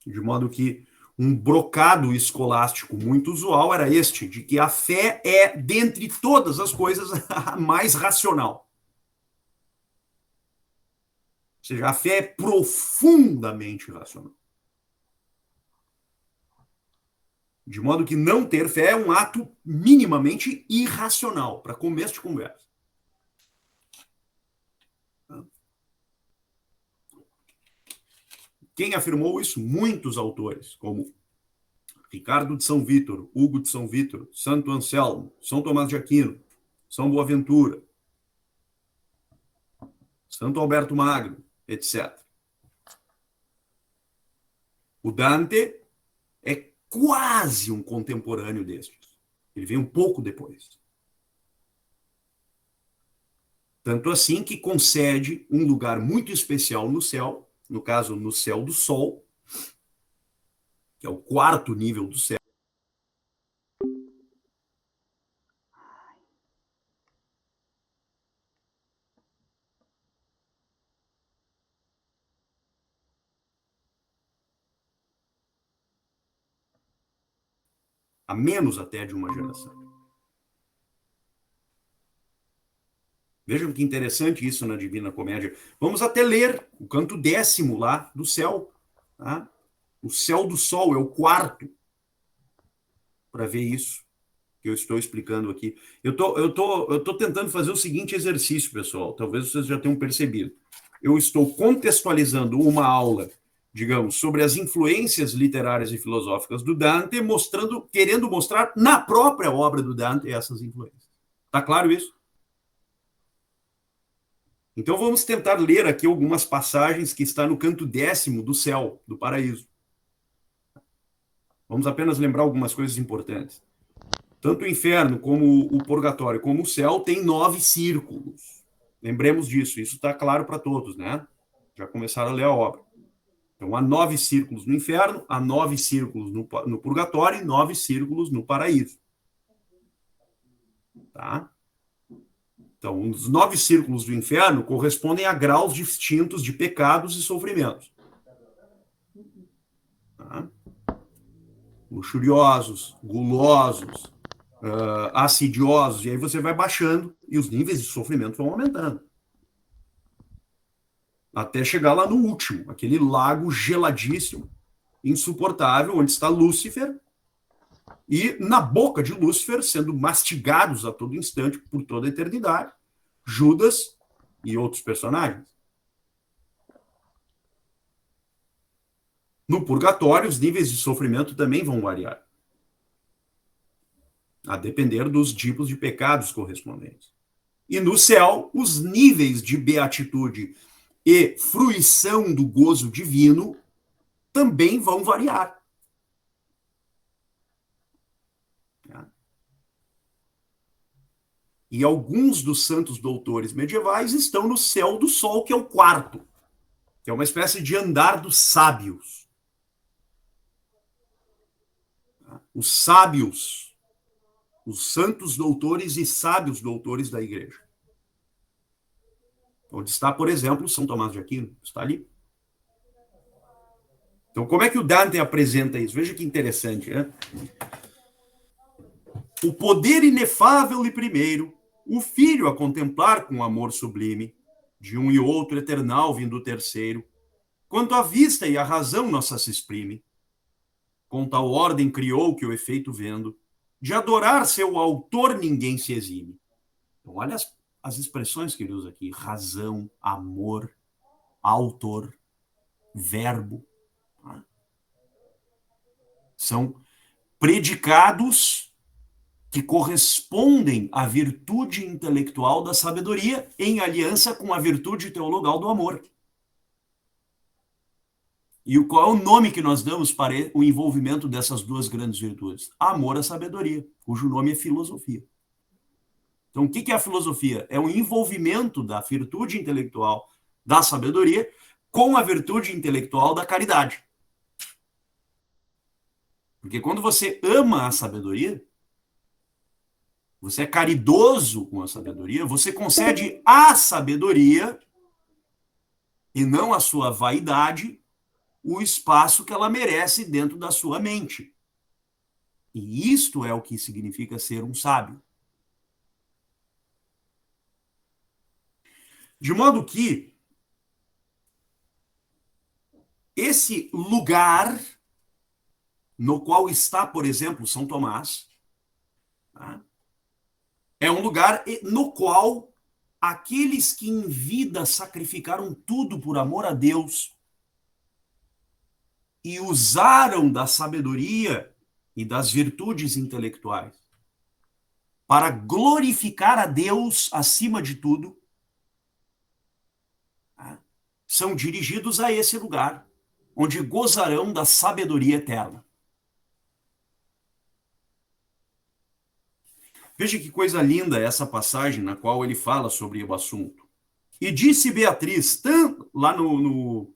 De modo que um brocado escolástico muito usual era este, de que a fé é, dentre todas as coisas, a mais racional. seja, a fé é profundamente irracional. De modo que não ter fé é um ato minimamente irracional, para começo de conversa. Quem afirmou isso? Muitos autores, como Ricardo de São Vítor, Hugo de São Vítor, Santo Anselmo, São Tomás de Aquino, São Boaventura, Santo Alberto Magno, etc. O Dante é quase um contemporâneo destes. Ele veio um pouco depois. Tanto assim que concede um lugar muito especial no céu, no caso, no céu do Sol, que é o quarto nível do céu. A menos até de uma geração. Vejam que interessante isso na Divina Comédia. Vamos até ler o canto 10º lá do céu. Tá? O céu do Sol é o quarto, para ver isso que eu estou explicando aqui. Eu tô tentando fazer o seguinte exercício, pessoal. Talvez vocês já tenham percebido. Eu estou contextualizando uma aula, digamos, sobre as influências literárias e filosóficas do Dante, querendo mostrar na própria obra do Dante essas influências. Tá claro isso? Então vamos tentar ler aqui algumas passagens que estão no canto 10º do céu, do paraíso. Vamos apenas lembrar algumas coisas importantes. Tanto o inferno como o purgatório, como o céu, tem 9 círculos. Lembremos disso, isso está claro para todos, né? Já começaram a ler a obra. Então, há 9 círculos no inferno, há 9 círculos no purgatório e 9 círculos no paraíso. Tá? Então, os 9 círculos do inferno correspondem a graus distintos de pecados e sofrimentos. Tá? Luxuriosos, gulosos, assidiosos, e aí você vai baixando e os níveis de sofrimento vão aumentando. Até chegar lá no último, aquele lago geladíssimo, insuportável, onde está Lúcifer, e na boca de Lúcifer, sendo mastigados a todo instante, por toda a eternidade, Judas e outros personagens. No purgatório, os níveis de sofrimento também vão variar, a depender dos tipos de pecados correspondentes. E no céu, os níveis de beatitude e fruição do gozo divino também vão variar. E alguns dos santos doutores medievais estão no céu do Sol, que é o quarto, que é uma espécie de andar dos sábios. Os sábios, os santos doutores e sábios doutores da igreja. Onde está, por exemplo, São Tomás de Aquino, está ali. Então, como é que o Dante apresenta isso? Veja que interessante, né? O poder inefável e primeiro, o filho a contemplar com amor sublime, de um e outro eternal vindo o terceiro, quanto a vista e a razão nossa se exprime, com tal ordem criou que o efeito vendo, de adorar seu autor ninguém se exime. Então, olha as expressões que ele usa aqui: razão, amor, autor, verbo. São predicados que correspondem à virtude intelectual da sabedoria em aliança com a virtude teologal do amor. E qual é o nome que nós damos para o envolvimento dessas duas grandes virtudes? Amor à sabedoria, cujo nome é filosofia. Então, o que é a filosofia? É o envolvimento da virtude intelectual da sabedoria com a virtude intelectual da caridade. Porque quando você ama a sabedoria, você é caridoso com a sabedoria, você concede à sabedoria, e não à sua vaidade, o espaço que ela merece dentro da sua mente. E isto é o que significa ser um sábio. De modo que esse lugar no qual está, por exemplo, São Tomás, tá? É um lugar no qual aqueles que em vida sacrificaram tudo por amor a Deus e usaram da sabedoria e das virtudes intelectuais para glorificar a Deus acima de tudo, tá? São dirigidos a esse lugar, onde gozarão da sabedoria eterna. Veja que coisa linda essa passagem na qual ele fala sobre o assunto. E disse Beatriz, lá no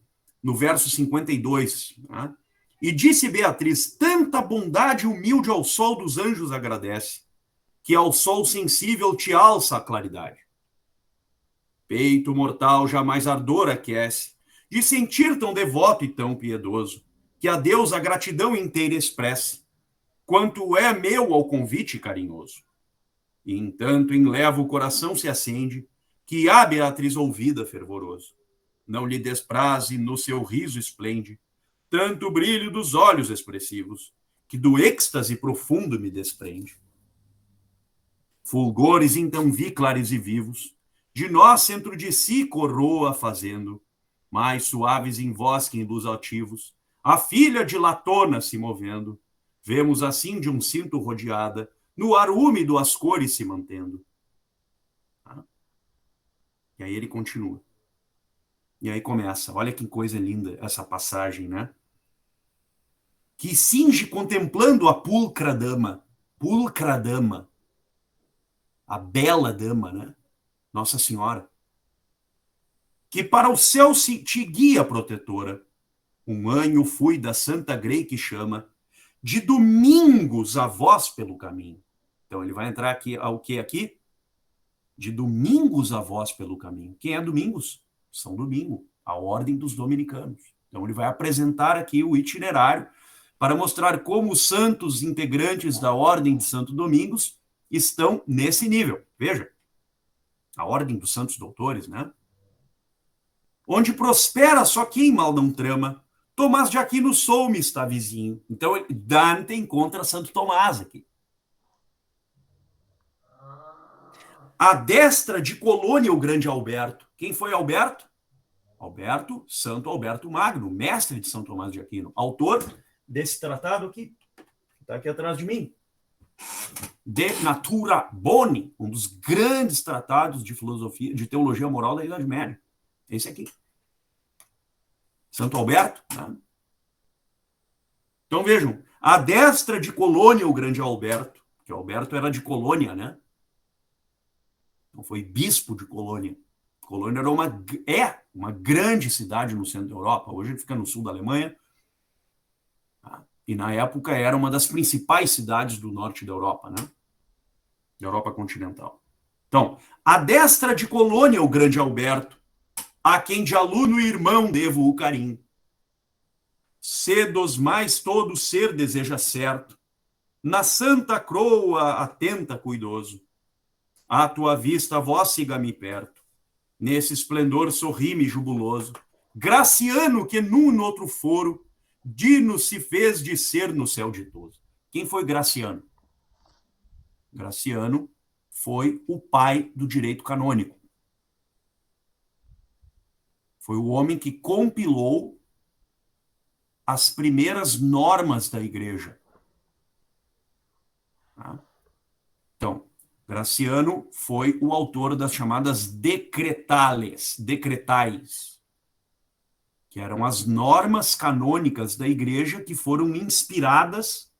verso 52, né? E disse Beatriz, tanta bondade humilde ao sol dos anjos agradece, que ao sol sensível te alça a claridade. Peito mortal jamais ardor aquece, de sentir tão devoto e tão piedoso, que a Deus a gratidão inteira expresse, quanto é meu ao convite carinhoso. E entanto enleva o coração se acende, que a Beatriz ouvida fervoroso. Não lhe despraze, no seu riso esplende, tanto brilho dos olhos expressivos, que do êxtase profundo me desprende. Fulgores então vi claros e vivos, de nós centro de si coroa fazendo, mais suaves em voz que em luz altivos, a filha de Latona se movendo. Vemos assim de um cinto rodeada, no ar úmido as cores se mantendo. Tá? E aí ele continua. E aí começa. Olha que coisa linda essa passagem, né? Que cinge contemplando a pulcra dama. Pulcra dama. A bela dama, né? Nossa Senhora. Que para o céu te guia, protetora. Um anho fui da Santa Grey que chama, de domingos a voz pelo caminho. Então ele vai entrar aqui ao que aqui? De domingos a voz pelo caminho. Quem é Domingos? São Domingo, a ordem dos dominicanos. Então ele vai apresentar aqui o itinerário para mostrar como os santos integrantes da ordem de Santo Domingos estão nesse nível. Veja, a ordem dos santos doutores, né? Onde prospera só quem mal não trama, Tomás de Aquino Soume está vizinho. Então Dante encontra Santo Tomás aqui. A destra de Colônia, o grande Alberto. Quem foi Alberto? Alberto, Santo Alberto Magno, mestre de São Tomás de Aquino, autor desse tratado aqui, que está aqui atrás de mim. De Natura Boni, um dos grandes tratados de filosofia, de teologia moral da Idade Média. Esse aqui. Santo Alberto. Né? Então vejam, a destra de Colônia, o grande Alberto, que Alberto era de Colônia, né? Então foi bispo de Colônia. Colônia era uma grande cidade no centro da Europa. Hoje ele fica no sul da Alemanha. Tá? E na época era uma das principais cidades do norte da Europa, né? Da Europa continental. Então, a destra de Colônia, o grande Alberto, a quem de aluno e irmão devo o carinho. Cedos mais todo ser deseja certo, na santa croa atenta cuidoso. À tua vista, voz siga-me perto, nesse esplendor sorri-me jubiloso. Graciano, que num outro foro, Dino se fez de ser no céu ditoso. Quem foi Graciano? Graciano foi o pai do direito canônico. Foi o homem que compilou as primeiras normas da igreja. Tá? Então, Graciano foi o autor das chamadas decretais, que eram as normas canônicas da igreja que foram inspiradas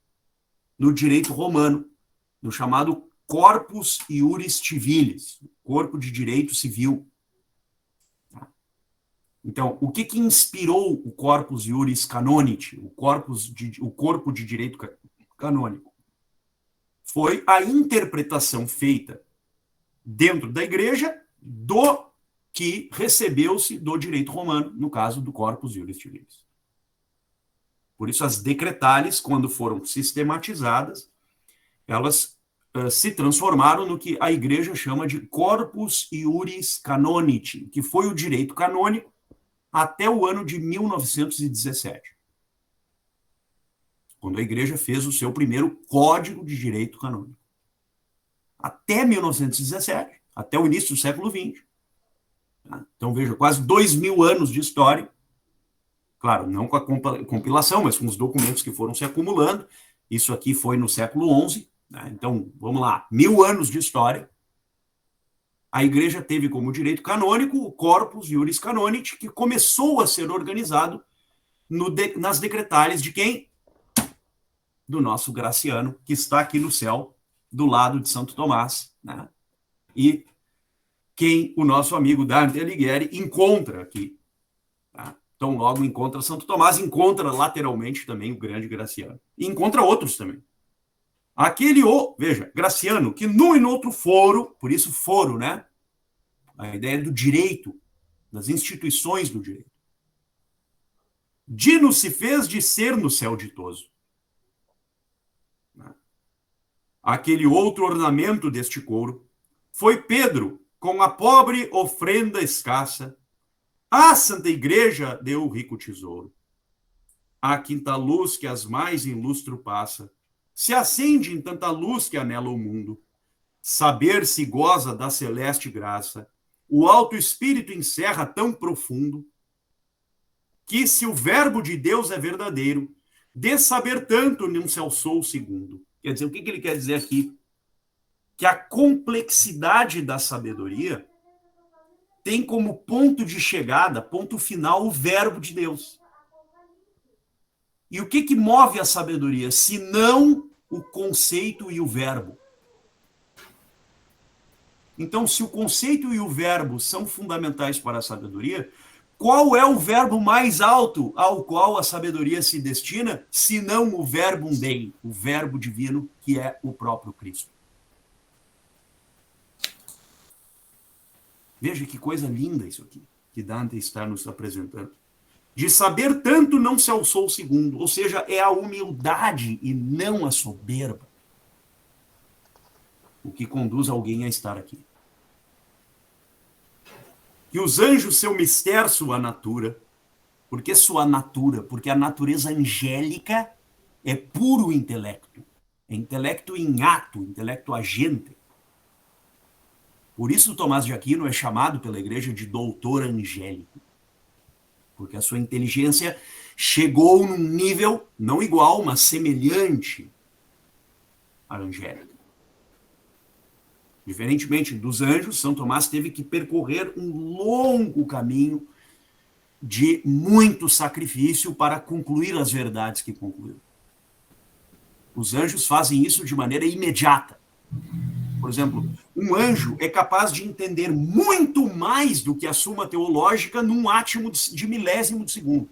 no direito romano, no chamado Corpus Iuris Civilis, corpo de direito civil. Então, o que inspirou o Corpus Iuris Canonici, o corpo de direito canônico? Foi a interpretação feita dentro da igreja do que recebeu-se do direito romano, no caso do Corpus Iuris Civilis. Por isso, as decretales, quando foram sistematizadas, elas se transformaram no que a igreja chama de Corpus Iuris Canonici, que foi o direito canônico até o ano de 1917, quando a Igreja fez o seu primeiro Código de Direito Canônico. Até 1917, até o início do século XX. Então, veja, quase 2.000 anos de história. Claro, não com a compilação, mas com os documentos que foram se acumulando. Isso aqui foi no século XI. Né? Então, vamos lá, 1.000 anos de história. A Igreja teve como direito canônico o Corpus Juris Canonici, que começou a ser organizado nas decretais de quem? Do nosso Graciano, que está aqui no céu, do lado de Santo Tomás, né? E quem o nosso amigo Dante Alighieri encontra aqui. Tá? Então, logo encontra Santo Tomás, encontra lateralmente também o grande Graciano. E encontra outros também. Veja, Graciano, que num e no outro foro, por isso foro, né? A ideia do direito, das instituições do direito. Dino se fez de ser no céu ditoso. Aquele outro ornamento deste couro foi Pedro, com a pobre ofrenda escassa, à Santa Igreja deu o rico tesouro. A quinta luz que as mais em lustro passa, se acende em tanta luz que anela o mundo. Saber se goza da celeste graça, o alto espírito encerra tão profundo, que se o verbo de Deus é verdadeiro, de saber tanto não se alçou o segundo. Quer dizer, o que ele quer dizer aqui? Que a complexidade da sabedoria tem como ponto de chegada, ponto final, o verbo de Deus. E o que move a sabedoria, se não o conceito e o verbo? Então, se o conceito e o verbo são fundamentais para a sabedoria, qual é o verbo mais alto ao qual a sabedoria se destina, se não o verbum Dei, o verbo divino, que é o próprio Cristo? Veja que coisa linda isso aqui, que Dante está nos apresentando. De saber tanto não se alçou o segundo, ou seja, é a humildade e não a soberba o que conduz alguém a estar aqui. Que os anjos, seu mistério, sua natura. Por que sua natura? Porque a natureza angélica é puro intelecto. É intelecto em ato, intelecto agente. Por isso Tomás de Aquino é chamado pela igreja de doutor angélico. Porque a sua inteligência chegou num nível não igual, mas semelhante à angélica. Diferentemente dos anjos, São Tomás teve que percorrer um longo caminho de muito sacrifício para concluir as verdades que concluiu. Os anjos fazem isso de maneira imediata. Por exemplo, um anjo é capaz de entender muito mais do que a Suma Teológica num átimo de milésimo de segundo.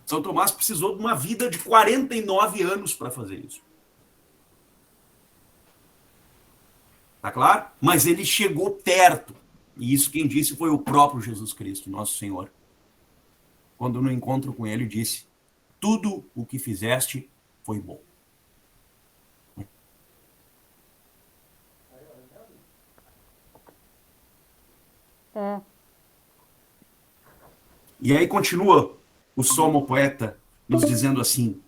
São Tomás precisou de uma vida de 49 anos para fazer isso. Tá claro? Mas ele chegou perto. E isso quem disse foi o próprio Jesus Cristo, nosso Senhor. Quando no encontro com ele disse: tudo o que fizeste foi bom. E aí continua o Somo Poeta nos dizendo assim: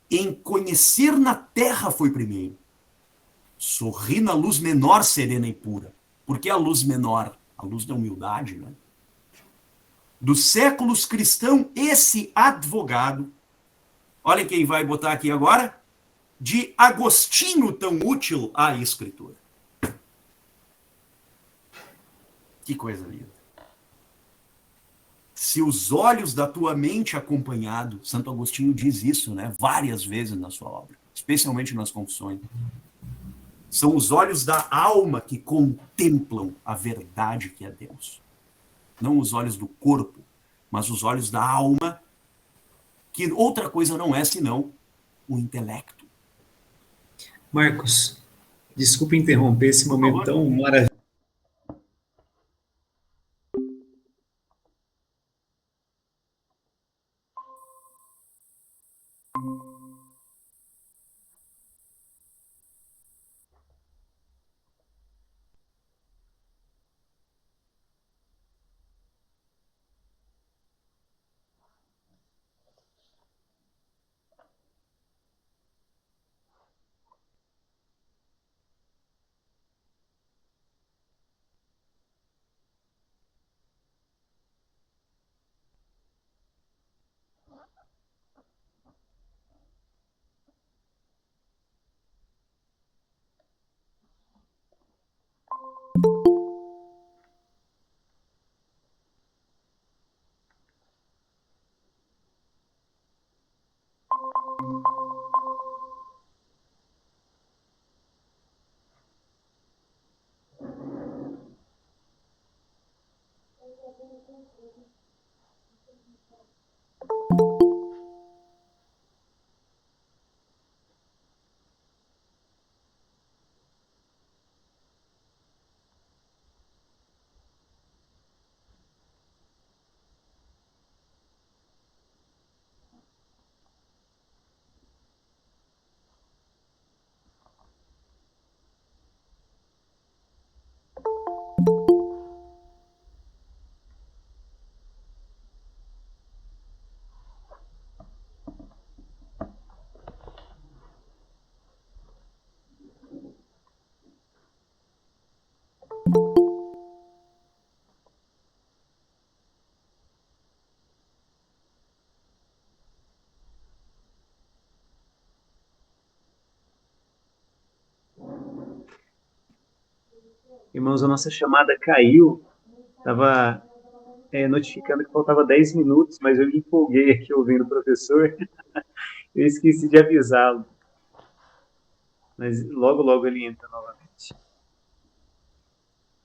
em conhecer na terra foi primeiro. Sorri na luz menor, serena e pura. Por que a luz menor? A luz da humildade, né? Dos séculos cristão, esse advogado, olha quem vai botar aqui agora, de Agostinho tão útil à escritura. Que coisa linda. Se os olhos da tua mente acompanhado, Santo Agostinho diz isso, né, várias vezes na sua obra, especialmente nas Confissões. São os olhos da alma que contemplam a verdade que é Deus. Não os olhos do corpo, mas os olhos da alma, que outra coisa não é senão o intelecto. Marcos, desculpe interromper esse momento tão maravilhoso. Irmãos, a nossa chamada caiu. Estava notificando que faltava 10 minutos, mas eu me empolguei aqui ouvindo o professor. Eu esqueci de avisá-lo. Mas logo, logo ele entra novamente.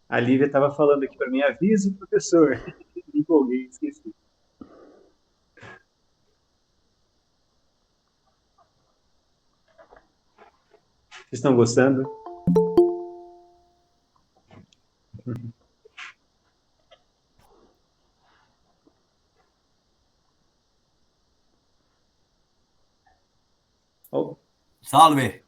A Lívia estava falando aqui para mim, avise o professor. Me empolguei, esqueci. Vocês estão gostando? Oh. Salve!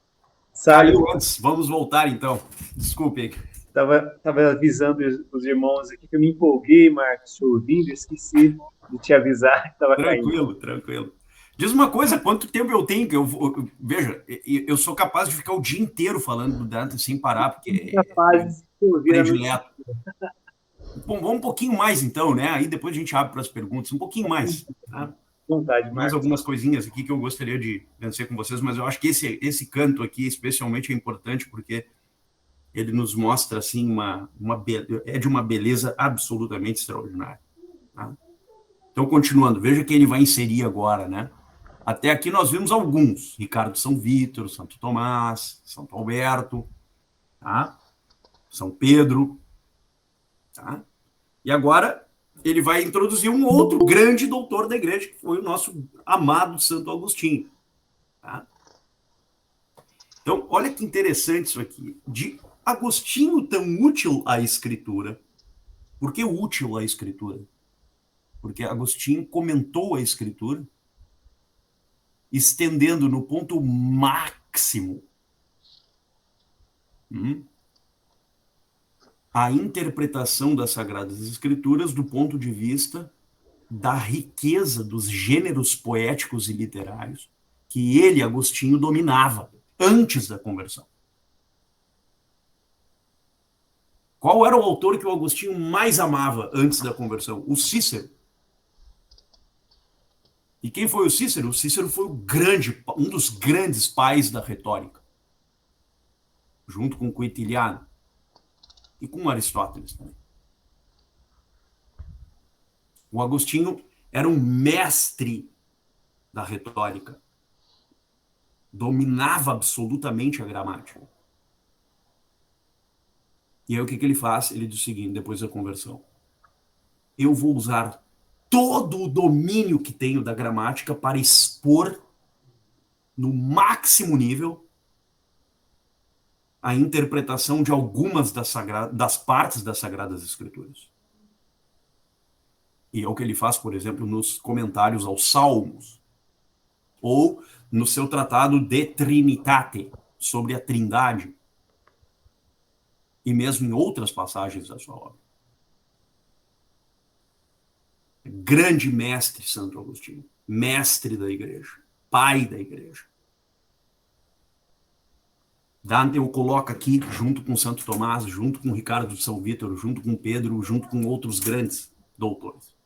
Salve! Caiu antes, vamos voltar então. Desculpe. Tava avisando os irmãos aqui que eu me empolguei, Marcos, ouvindo, esqueci de te avisar que estava caindo. Tranquilo. Diz uma coisa, quanto tempo eu tenho? Veja, eu sou capaz de ficar o dia inteiro falando do Dante sem parar, porque capaz de ouvir predileto. Bom, vamos um pouquinho mais então, né? Aí depois a gente abre para as perguntas, um pouquinho mais. Tá? Vontade, Marcos. Mais algumas coisinhas aqui que eu gostaria de vencer com vocês, mas eu acho que esse canto aqui especialmente é importante porque ele nos mostra assim é de uma beleza absolutamente extraordinária. Tá? Então, continuando, veja que ele vai inserir agora, né? Até aqui nós vimos alguns: Ricardo São Vítor, Santo Tomás, Santo Alberto, tá? São Pedro, tá? E agora ele vai introduzir um outro grande doutor da igreja, que foi o nosso amado Santo Agostinho. Tá? Então, olha que interessante isso aqui. De Agostinho tão útil à escritura. Por que útil à escritura? Porque Agostinho comentou a escritura, estendendo no ponto máximo a interpretação das Sagradas Escrituras do ponto de vista da riqueza dos gêneros poéticos e literários que ele, Agostinho, dominava antes da conversão. Qual era o autor que o Agostinho mais amava antes da conversão? O Cícero. E quem foi o Cícero? O Cícero foi um dos grandes pais da retórica, junto com Quintiliano e com Aristóteles também. O Agostinho era um mestre da retórica, dominava absolutamente a gramática. E aí o que ele faz? Ele diz o seguinte, depois da conversão: eu vou usar todo o domínio que tenho da gramática para expor no máximo nível a interpretação de algumas das partes das Sagradas Escrituras. E é o que ele faz, por exemplo, nos comentários aos Salmos, ou no seu tratado De Trinitate, sobre a Trindade, e mesmo em outras passagens da sua obra. Grande mestre Santo Agostinho, mestre da igreja, pai da igreja. Dante o coloca aqui junto com Santo Tomás, junto com Ricardo de São Vítor, junto com Pedro, junto com outros grandes doutores.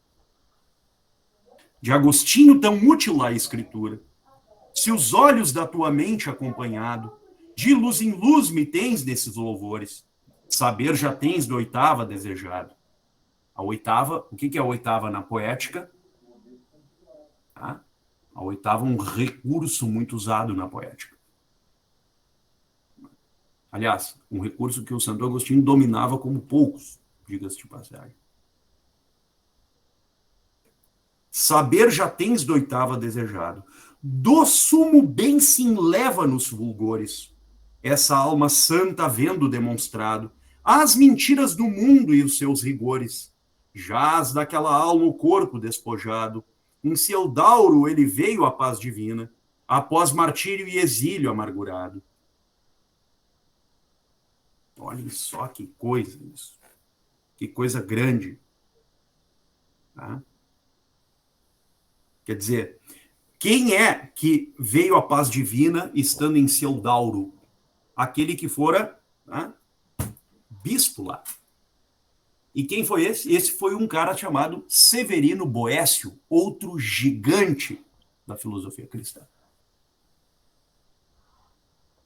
De Agostinho tão útil à escritura, se os olhos da tua mente acompanhado, de luz em luz me tens desses louvores, saber já tens da oitava desejado. A oitava, o que é a oitava na poética? Tá? A oitava é um recurso muito usado na poética. Aliás, um recurso que o Santo Agostinho dominava como poucos, diga-se de passagem. Saber já tens doitava desejado. Do sumo bem se enleva nos fulgores. Essa alma santa vendo demonstrado as mentiras do mundo e os seus rigores. Jaz daquela alma o corpo despojado. Em seu dauro ele veio à paz divina, após martírio e exílio amargurado. Olhem só que coisa isso. Que coisa grande. Tá? Quer dizer, quem é que veio à paz divina estando em seu dauro? Aquele que fora, tá, bispo lá. E quem foi esse? Esse foi um cara chamado Severino Boécio, outro gigante da filosofia cristã.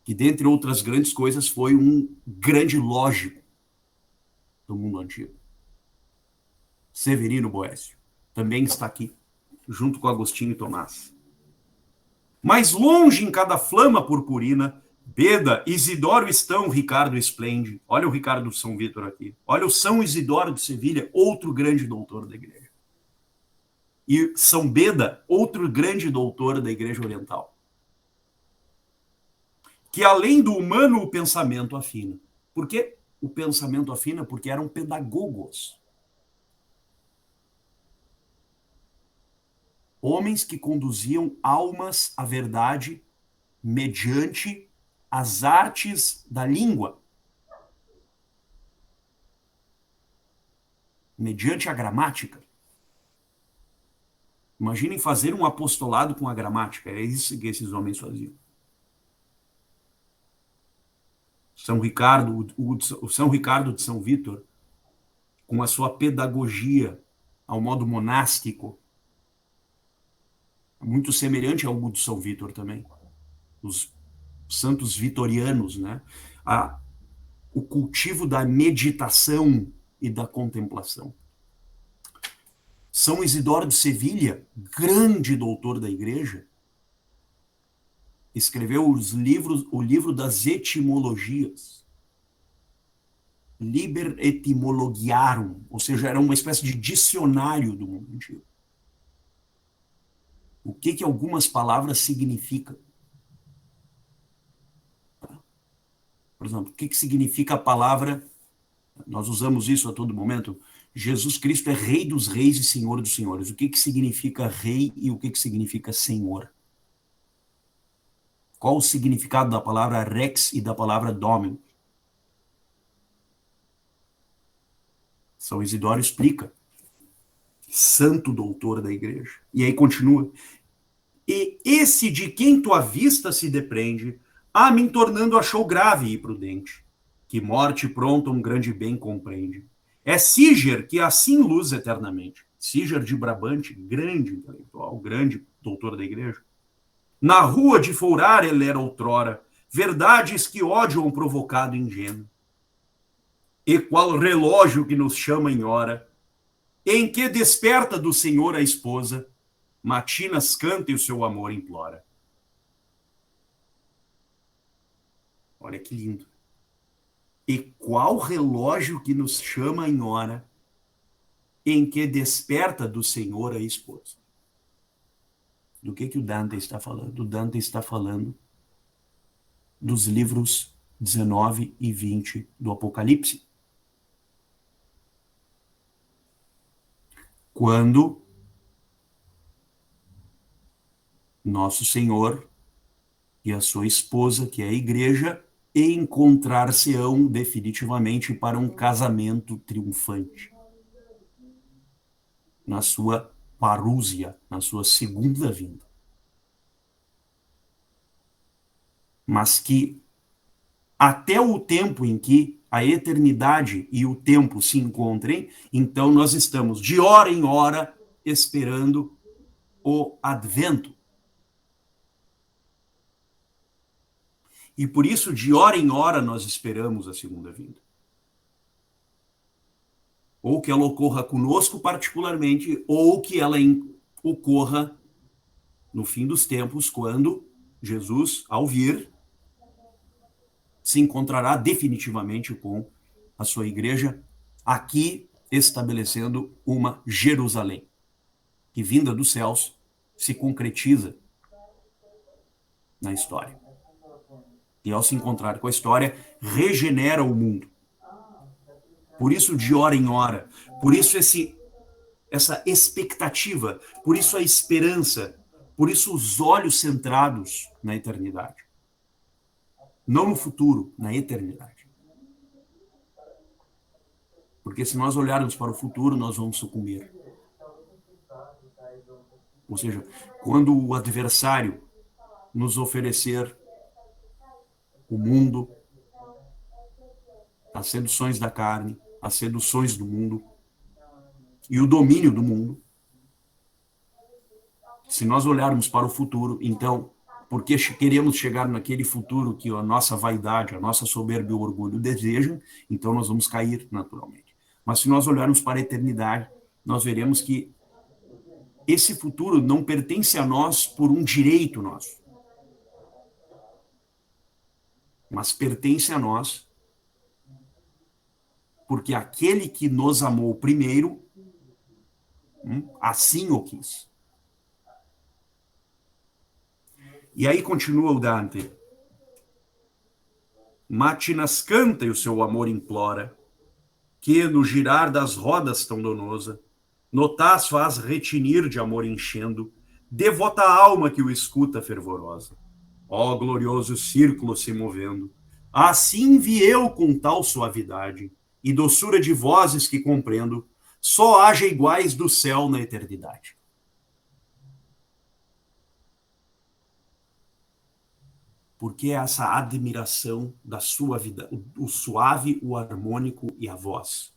Que, dentre outras grandes coisas, foi um grande lógico do mundo antigo. Severino Boécio também está aqui, junto com Agostinho e Tomás. Mais longe em cada flama purpurina, Beda, Isidoro estão, Ricardo esplende. Olha o Ricardo de São Vítor aqui. Olha o São Isidoro de Sevilha, outro grande doutor da igreja. E São Beda, outro grande doutor da igreja oriental. Que além do humano o pensamento afina. Por que o pensamento afina? Porque eram pedagogos. Homens que conduziam almas à verdade mediante as artes da língua. Mediante a gramática. Imaginem fazer um apostolado com a gramática. Era isso que esses homens faziam. São Ricardo, o São Ricardo de São Vítor, com a sua pedagogia ao modo monástico, muito semelhante ao do São Vítor também. Os santos vitorianos, né? O cultivo da meditação e da contemplação. São Isidoro de Sevilha, grande doutor da igreja, escreveu o livro das etimologias. Liber Etymologiarum, ou seja, era uma espécie de dicionário do mundo antigo. O que algumas palavras significam? Por exemplo, o que significa a palavra, nós usamos isso a todo momento, Jesus Cristo é Rei dos Reis e Senhor dos Senhores. O que significa Rei e o que significa Senhor? Qual o significado da palavra Rex e da palavra Dominus? São Isidoro explica. Santo doutor da igreja. E aí continua. E esse de quem tua vista se depreende, a mim tornando achou grave e prudente, que morte pronta um grande bem compreende. É Siger que assim luz eternamente. Siger de Brabante, grande intelectual, grande doutor da igreja. Na rua de Fourar ele era outrora, verdades que odiam provocado ingênuo. E qual relógio que nos chama em hora, em que desperta do Senhor a esposa, matinas canta e o seu amor implora. Olha que lindo. E qual relógio que nos chama em hora, em que desperta do Senhor a esposa? Do que o Dante está falando? O Dante está falando dos livros 19 e 20 do Apocalipse. Quando nosso Senhor e a sua esposa, que é a igreja, encontrar-se-ão definitivamente para um casamento triunfante. Na sua parúzia, na sua segunda vinda. Mas que até o tempo em que a eternidade e o tempo se encontrem, então nós estamos de hora em hora esperando o advento. E por isso, de hora em hora, nós esperamos a segunda vinda. Ou que ela ocorra conosco particularmente, ou que ela ocorra no fim dos tempos, quando Jesus, ao vir, se encontrará definitivamente com a sua igreja, aqui estabelecendo uma Jerusalém. que, vinda dos céus, se concretiza na história. E, ao se encontrar com a história, regenera o mundo. Por isso, de hora em hora, por isso essa expectativa, por isso a esperança, por isso os olhos centrados na eternidade. Não no futuro, na eternidade. Porque se nós olharmos para o futuro, nós vamos sucumbir. Ou seja, quando o adversário nos oferecer o mundo, as seduções da carne, as seduções do mundo e o domínio do mundo, se nós olharmos para o futuro, então, porque queremos chegar naquele futuro que a nossa vaidade, a nossa soberba e o orgulho desejam, então nós vamos cair naturalmente. Mas se nós olharmos para a eternidade, nós veremos que esse futuro não pertence a nós por um direito nosso, mas pertence a nós porque aquele que nos amou primeiro, assim o quis. E aí continua o Dante. Mátinas canta e o seu amor implora, que no girar das rodas tão donosa, notas faz retinir de amor enchendo, devota alma que o escuta fervorosa. Ó glorioso círculo se movendo, assim vi eu com tal suavidade e doçura de vozes que compreendo, só haja iguais do céu na eternidade. Porque essa admiração da sua vida, o suave, o harmônico e a voz.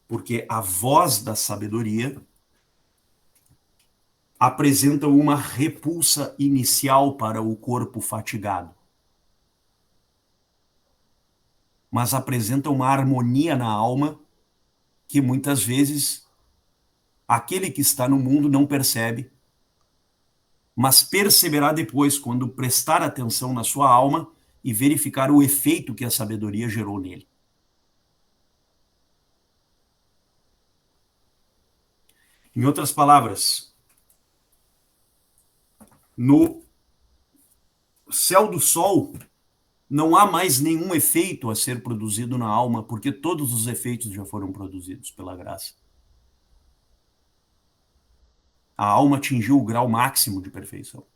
Porque a voz da sabedoria apresenta uma repulsa inicial para o corpo fatigado. Mas apresenta uma harmonia na alma que muitas vezes aquele que está no mundo não percebe, mas perceberá depois quando prestar atenção na sua alma e verificar o efeito que a sabedoria gerou nele. Em outras palavras, no céu do sol não há mais nenhum efeito a ser produzido na alma, porque todos os efeitos já foram produzidos pela graça. A alma atingiu o grau máximo de perfeição.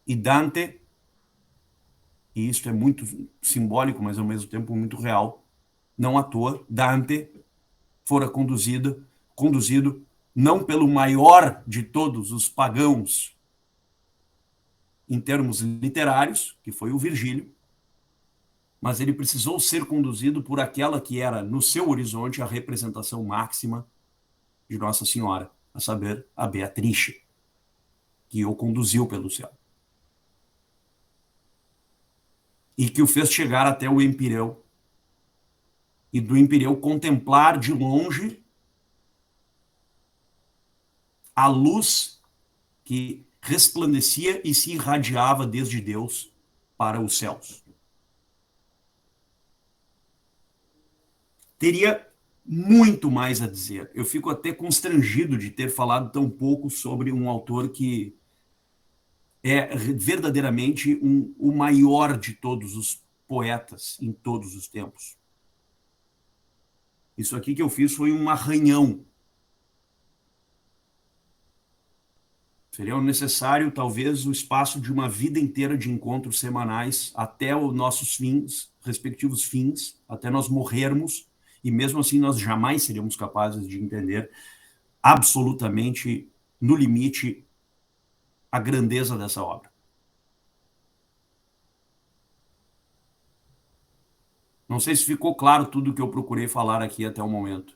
E Dante, e isto é muito simbólico, mas ao mesmo tempo muito real, não à toa, Dante fora conduzido não pelo maior de todos os pagãos em termos literários, que foi o Virgílio, mas ele precisou ser conduzido por aquela que era, no seu horizonte, a representação máxima de Nossa Senhora, a saber, a Beatriz, que o conduziu pelo céu. E que o fez chegar até o Empireu, e do Empireu contemplar de longe a luz que resplandecia e se irradiava desde Deus para os céus. Teria muito mais a dizer. Eu fico até constrangido de ter falado tão pouco sobre um autor que é verdadeiramente o maior de todos os poetas em todos os tempos. Isso aqui que eu fiz foi um arranhão. Seria necessário, talvez, o espaço de uma vida inteira de encontros semanais até os nossos fins, respectivos fins, até nós morrermos, e mesmo assim nós jamais seríamos capazes de entender absolutamente, no limite, a grandeza dessa obra. Não sei se ficou claro tudo o que eu procurei falar aqui até o momento.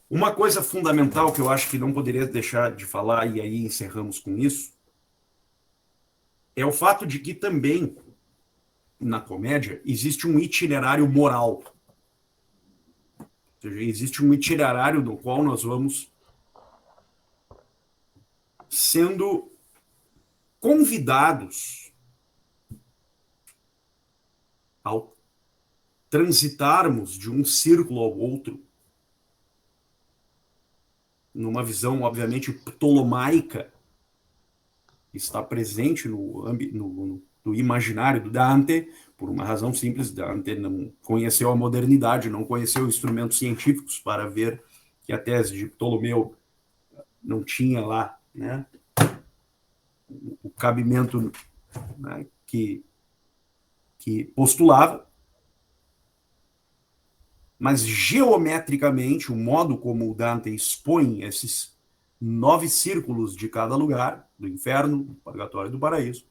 Uma coisa fundamental que eu acho que não poderia deixar de falar, e aí encerramos com isso, é o fato de que também, na comédia, existe um itinerário moral. Ou seja, existe um itinerário no qual nós vamos sendo convidados ao transitarmos de um círculo ao outro, numa visão, obviamente, ptolomaica, que está presente no imaginário do Dante, por uma razão simples: Dante não conheceu a modernidade, não conheceu instrumentos científicos para ver que a tese de Ptolomeu não tinha lá, né, o cabimento, né, que postulava. Mas geometricamente, o modo como o Dante expõe esses 9 círculos de cada lugar, do inferno, do purgatório e do paraíso,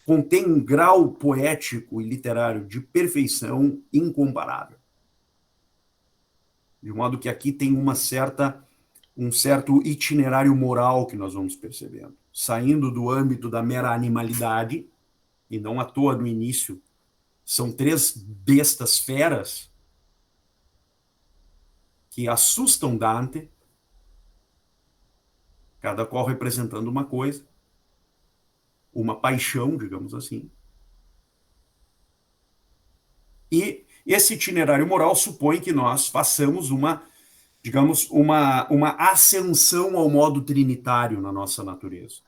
contém um grau poético e literário de perfeição incomparável. De modo que aqui tem um certo itinerário moral que nós vamos percebendo, saindo do âmbito da mera animalidade, e não à toa no início são 3 bestas feras que assustam Dante, cada qual representando uma coisa, uma paixão, digamos assim. E esse itinerário moral supõe que nós façamos uma ascensão ao modo trinitário na nossa natureza,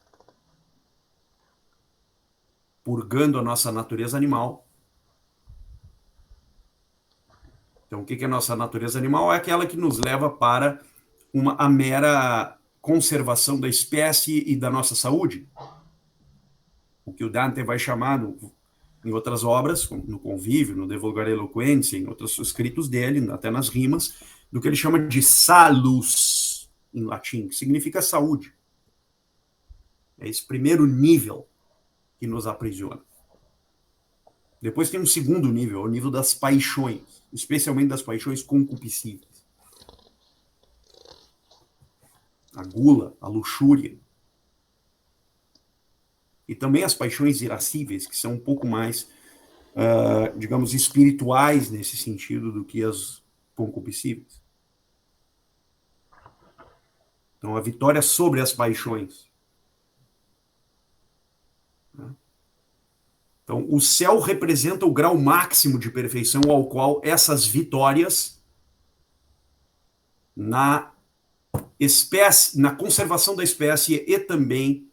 purgando a nossa natureza animal. Então, o que é a nossa natureza animal? É aquela que nos leva para a mera conservação da espécie e da nossa saúde. O que o Dante vai chamar, em outras obras, no Convívio, no De Vulgare Eloquentia, em outros escritos dele, até nas rimas, do que ele chama de salus, em latim, que significa saúde. É esse primeiro nível que nos aprisiona. Depois tem um segundo nível, o nível das paixões, especialmente das paixões concupiscíveis. A gula, a luxúria. E também as paixões irascíveis, que são um pouco mais, digamos, espirituais nesse sentido do que as concupiscíveis. Então, a vitória sobre as paixões. Então, o céu representa o grau máximo de perfeição ao qual essas vitórias na espécie, na conservação da espécie e também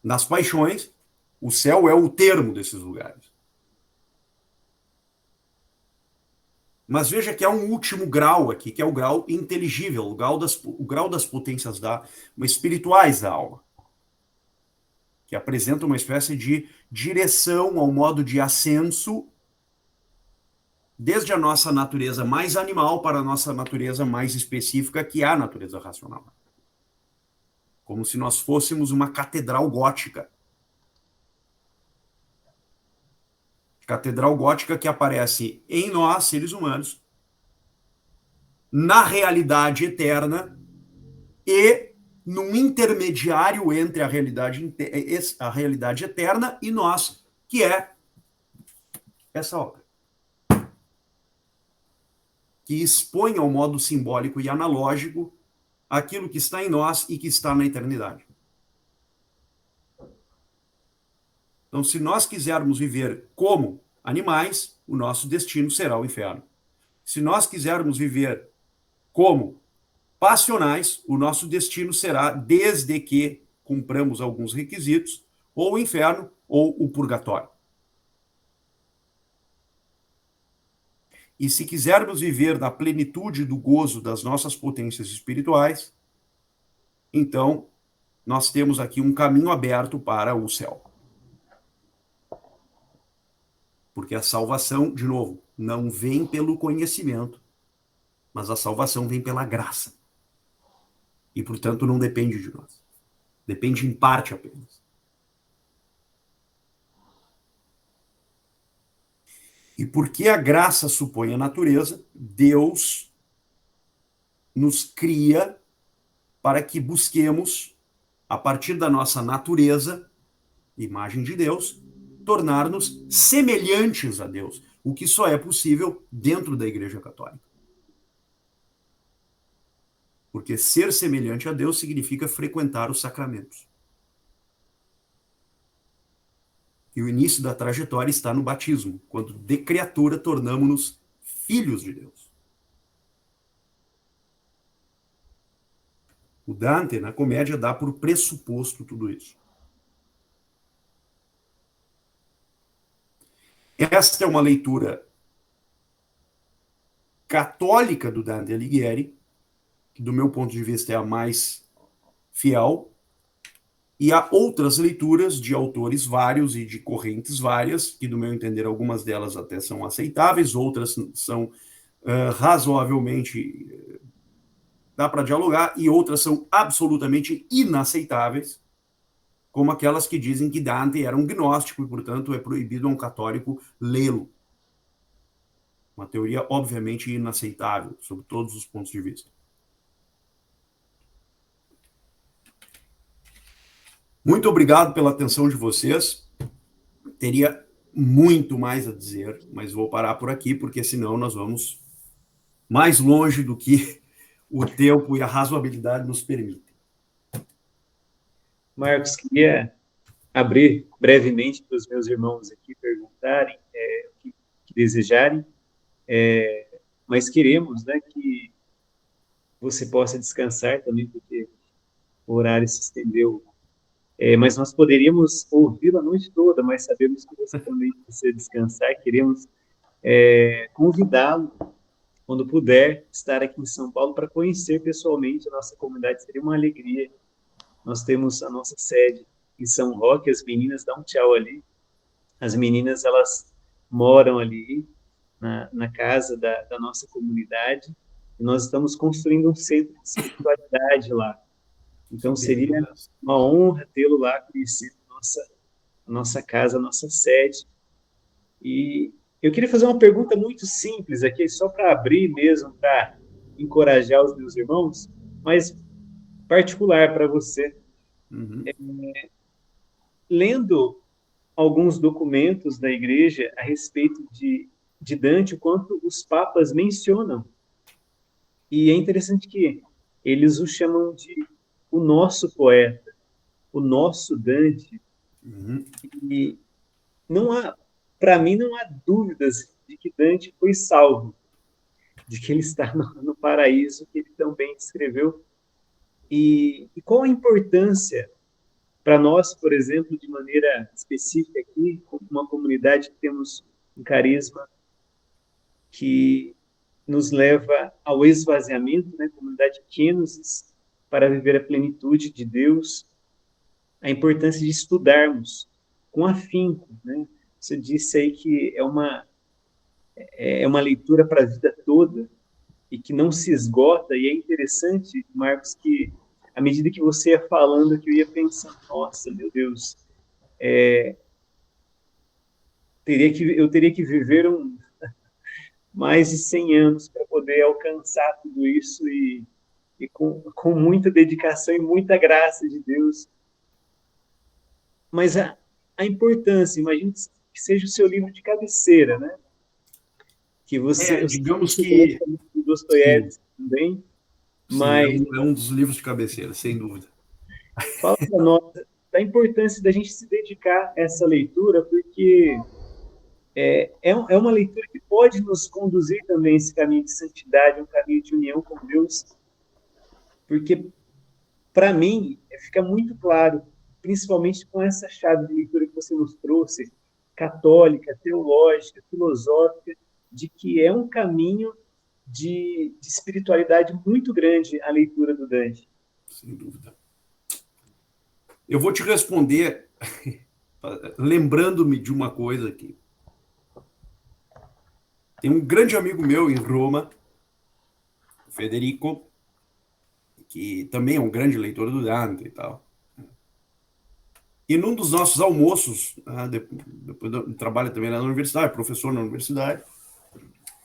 nas paixões, o céu é o termo desses lugares. Mas veja que há um último grau aqui, que é o grau inteligível, o grau das potências espirituais da alma, que apresenta uma espécie de direção ao modo de ascenso desde a nossa natureza mais animal para a nossa natureza mais específica, que é a natureza racional. Como se nós fôssemos uma catedral gótica. Catedral gótica que aparece em nós, seres humanos, na realidade eterna e num intermediário entre a realidade eterna e nós, que é essa obra. Que expõe ao modo simbólico e analógico aquilo que está em nós e que está na eternidade. Então, se nós quisermos viver como animais, o nosso destino será o inferno. Se nós quisermos viver como passionais, o nosso destino será, desde que cumpramos alguns requisitos, ou o inferno ou o purgatório. E se quisermos viver na plenitude do gozo das nossas potências espirituais, então nós temos aqui um caminho aberto para o céu. Porque a salvação, de novo, não vem pelo conhecimento, mas a salvação vem pela graça. E, portanto, não depende de nós. Depende em parte apenas. E porque a graça supõe a natureza, Deus nos cria para que busquemos, a partir da nossa natureza, imagem de Deus, tornar-nos semelhantes a Deus, o que só é possível dentro da Igreja Católica. Porque ser semelhante a Deus significa frequentar os sacramentos. E o início da trajetória está no batismo, quando de criatura tornamo-nos filhos de Deus. O Dante, na comédia, dá por pressuposto tudo isso. Esta é uma leitura católica do Dante Alighieri, que do meu ponto de vista é a mais fiel, e há outras leituras de autores vários e de correntes várias, que do meu entender algumas delas até são aceitáveis, outras são razoavelmente dá para dialogar, e outras são absolutamente inaceitáveis, como aquelas que dizem que Dante era um gnóstico e, portanto, é proibido a um católico lê-lo. Uma teoria, obviamente, inaceitável, sob todos os pontos de vista. Muito obrigado pela atenção de vocês. Teria muito mais a dizer, mas vou parar por aqui, porque senão nós vamos mais longe do que o tempo e a razoabilidade nos permitem. Marcos, queria abrir brevemente para os meus irmãos aqui perguntarem o que desejarem, mas queremos, né, que você possa descansar também, porque o horário se estendeu. Mas nós poderíamos ouvi-lo a noite toda, mas sabemos que você também precisa descansar. Queremos convidá-lo, quando puder, estar aqui em São Paulo para conhecer pessoalmente a nossa comunidade. Seria uma alegria. Nós temos a nossa sede em São Roque, as meninas, dá um tchau ali. As meninas, elas moram ali na casa da nossa comunidade, e nós estamos construindo um centro de espiritualidade lá. Então, seria uma honra tê-lo lá, conhecendo a nossa casa, a nossa sede. E eu queria fazer uma pergunta muito simples aqui, só para abrir mesmo, para encorajar os meus irmãos, mas particular para você. Uhum. Lendo alguns documentos da igreja a respeito de Dante, o quanto os papas mencionam. E é interessante que eles o chamam de o nosso poeta, o nosso Dante. Uhum. E não há, para mim, não há dúvidas de que Dante foi salvo, de que ele está no paraíso, que ele também descreveu. E qual a importância para nós, por exemplo, de maneira específica aqui, como uma comunidade que temos um carisma que nos leva ao esvaziamento, né, comunidade Kênosis, para viver a plenitude de Deus, a importância de estudarmos com afinco, né? Você disse aí que é uma leitura para a vida toda e que não se esgota, e é interessante, Marcos, que à medida que você ia falando, que eu ia pensando, nossa, meu Deus, eu teria que viver mais de 100 anos para poder alcançar tudo isso e com muita dedicação e muita graça de Deus. Mas a importância, imagine que seja o seu livro de cabeceira, né? Que você, digamos que Dostoiévski também, mas é um dos livros de cabeceira, sem dúvida. fala para nós da importância da gente se dedicar a essa leitura, porque é uma leitura que pode nos conduzir também a esse caminho de santidade, um caminho de união com Deus, porque, para mim, fica muito claro, principalmente com essa chave de leitura que você nos trouxe, católica, teológica, filosófica, de que é um caminho de espiritualidade muito grande a leitura do Dante. Sem dúvida. Eu vou te responder lembrando-me de uma coisa aqui. Tem um grande amigo meu em Roma, Federico, que também é um grande leitor do Dante e tal. E num dos nossos almoços, depois trabalha também lá na universidade, professor na universidade,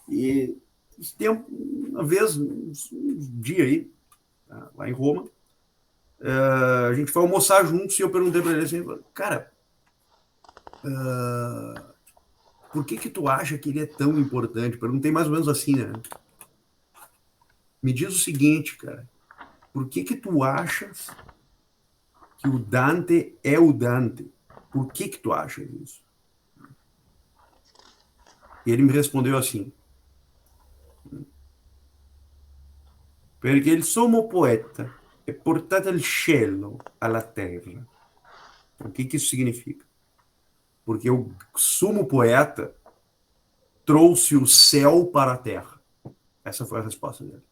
e tem uma vez, um dia aí, lá em Roma, a gente foi almoçar juntos e eu perguntei para ele assim, cara, por que tu acha que ele é tão importante? Perguntei mais ou menos assim, né? Me diz o seguinte, cara, por que tu achas que o Dante é o Dante? por que tu acha isso? E ele me respondeu assim, perché il sommo poeta è portato il cielo alla terra. O que isso significa? Porque o sumo poeta trouxe o céu para a terra. Essa foi a resposta dele.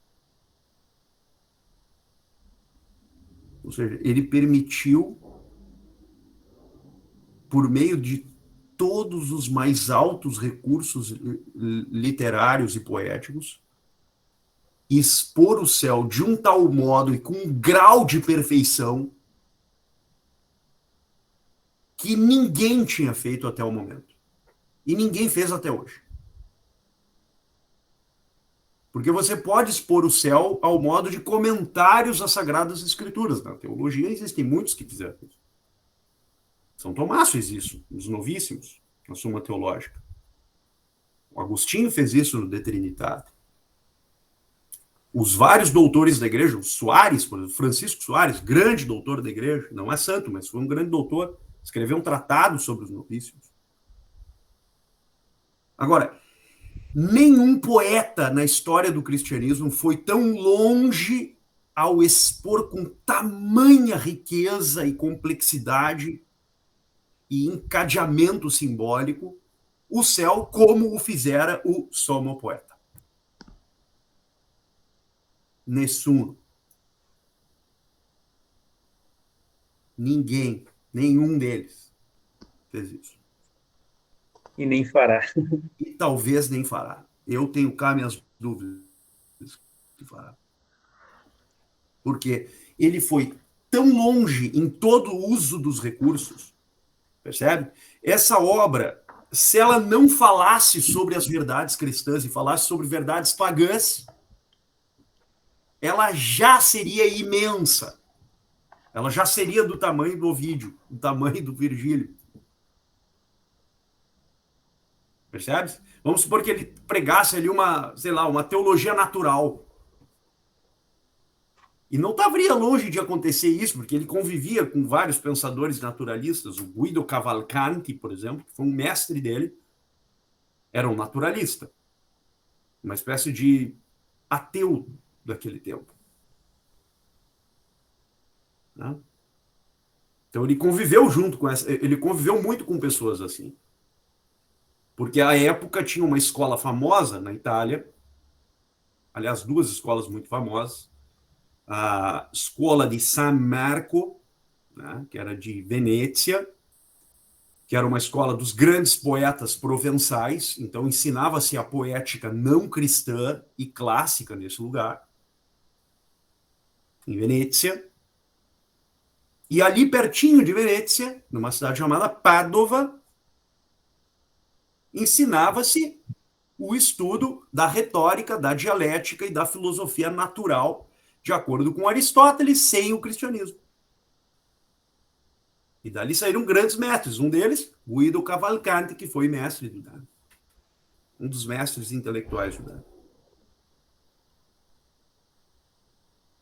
Ou seja, ele permitiu, por meio de todos os mais altos recursos literários e poéticos, expor o céu de um tal modo e com um grau de perfeição que ninguém tinha feito até o momento. E ninguém fez até hoje. Porque você pode expor o céu ao modo de comentários às Sagradas Escrituras. Na teologia existem muitos que fizeram isso. São Tomás fez isso, os novíssimos, na Suma Teológica. O Agostinho fez isso no De Trinitate. Os vários doutores da igreja, o Soares, por exemplo, Francisco Soares, grande doutor da igreja, não é santo, mas foi um grande doutor, escreveu um tratado sobre os novíssimos. Agora, nenhum poeta na história do cristianismo foi tão longe ao expor com tamanha riqueza e complexidade e encadeamento simbólico o céu como o fizera o Sommo Poeta. Nessuno. Ninguém, nenhum deles fez isso. E nem fará. E talvez nem fará. Eu tenho cá minhas dúvidas de fará. Porque ele foi tão longe em todo o uso dos recursos, percebe? Essa obra, se ela não falasse sobre as verdades cristãs e falasse sobre verdades pagãs, ela já seria imensa. Ela já seria do tamanho do Ovídio, do tamanho do Virgílio. Percebe? Vamos supor que ele pregasse ali uma teologia natural. E não estaria longe de acontecer isso, porque ele convivia com vários pensadores naturalistas. O Guido Cavalcanti, por exemplo, que foi um mestre dele, era um naturalista. Uma espécie de ateu daquele tempo. Né? Então ele conviveu ele conviveu muito com pessoas assim. Porque à época tinha uma escola famosa na Itália, aliás, duas escolas muito famosas, a Escola de San Marco, né, que era de Venezia, que era uma escola dos grandes poetas provençais, então ensinava-se a poética não cristã e clássica nesse lugar, em Venezia. E ali pertinho de Venezia, numa cidade chamada Padova, ensinava-se o estudo da retórica, da dialética e da filosofia natural, de acordo com Aristóteles, sem o cristianismo. E dali saíram grandes mestres. Um deles, Guido Cavalcanti, que foi mestre do Dante. Um dos mestres intelectuais do Dante.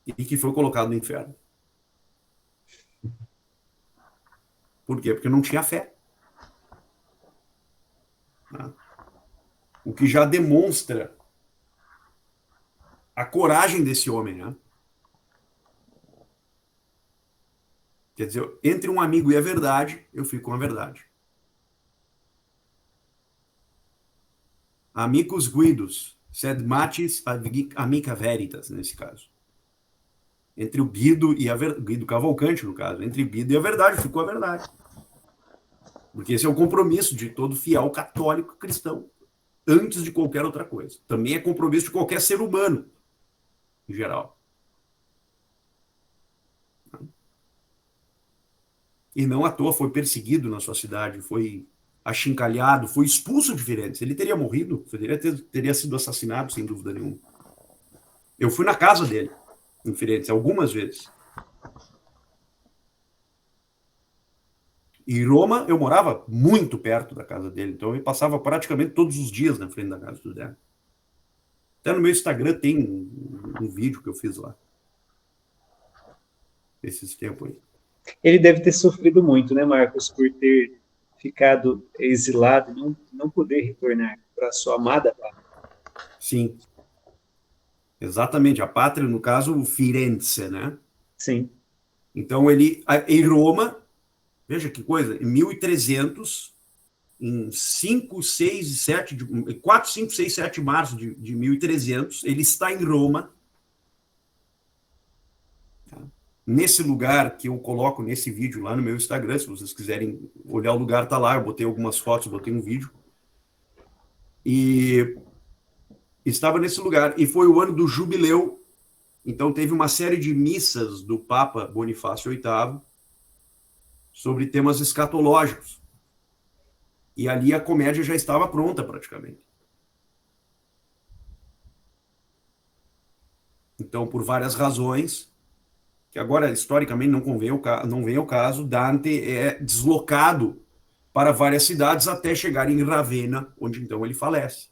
E que foi colocado no inferno. Por quê? Porque não tinha fé. O que já demonstra a coragem desse homem, né? Quer dizer, entre um amigo e a verdade, eu fico com a verdade. Amicus Guidos, sed matis amica veritas, nesse caso. Entre o Guido e Guido Cavalcanti, no caso. Entre o Guido e a verdade, ficou a verdade. Porque esse é o compromisso de todo fiel católico cristão, antes de qualquer outra coisa. Também é compromisso de qualquer ser humano, em geral. E não à toa foi perseguido na sua cidade, foi achincalhado, foi expulso de Firenze. Ele teria morrido, teria sido assassinado, sem dúvida nenhuma. Eu fui na casa dele, em Firenze, algumas vezes. E em Roma, eu morava muito perto da casa dele, então eu passava praticamente todos os dias na frente da casa do Dé. Até no meu Instagram tem um vídeo que eu fiz lá. Esses tempos aí. Ele deve ter sofrido muito, né, Marcos, por ter ficado exilado e não poder retornar para a sua amada pátria. Sim, exatamente. A pátria, no caso, Firenze, né? Sim. Então, em Roma, veja que coisa, em 1300, em 5, 6 e 7, 4, 5, 6, 7 de março de 1300, ele está em Roma, tá? Nesse lugar que eu coloco nesse vídeo lá no meu Instagram, se vocês quiserem olhar o lugar, tá lá, eu botei algumas fotos, botei um vídeo, e estava nesse lugar, e foi o ano do jubileu, então teve uma série de missas do Papa Bonifácio VIII sobre temas escatológicos, e ali a comédia já estava pronta praticamente. Então, por várias razões, que agora historicamente não vem ao caso, Dante é deslocado para várias cidades até chegar em Ravenna, onde então ele falece.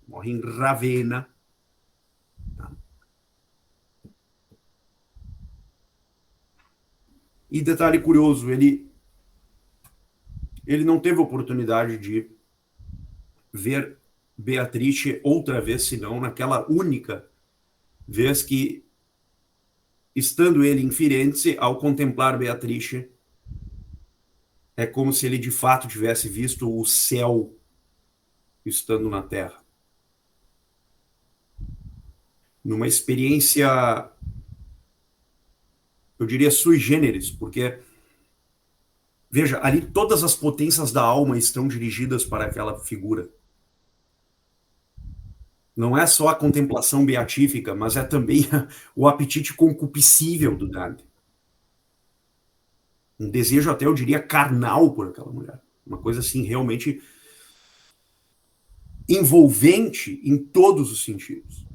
Morre em Ravenna. Tá? E detalhe curioso, ele não teve oportunidade de ver Beatrice outra vez, senão naquela única vez que, estando ele em Firenze, ao contemplar Beatrice, é como se ele de fato tivesse visto o céu estando na Terra. Numa experiência, eu diria, sui generis, porque, veja, ali todas as potências da alma estão dirigidas para aquela figura. Não é só a contemplação beatífica, mas é também o apetite concupiscível do Dante. Um desejo até, eu diria, carnal por aquela mulher. Uma coisa assim, realmente envolvente em todos os sentidos.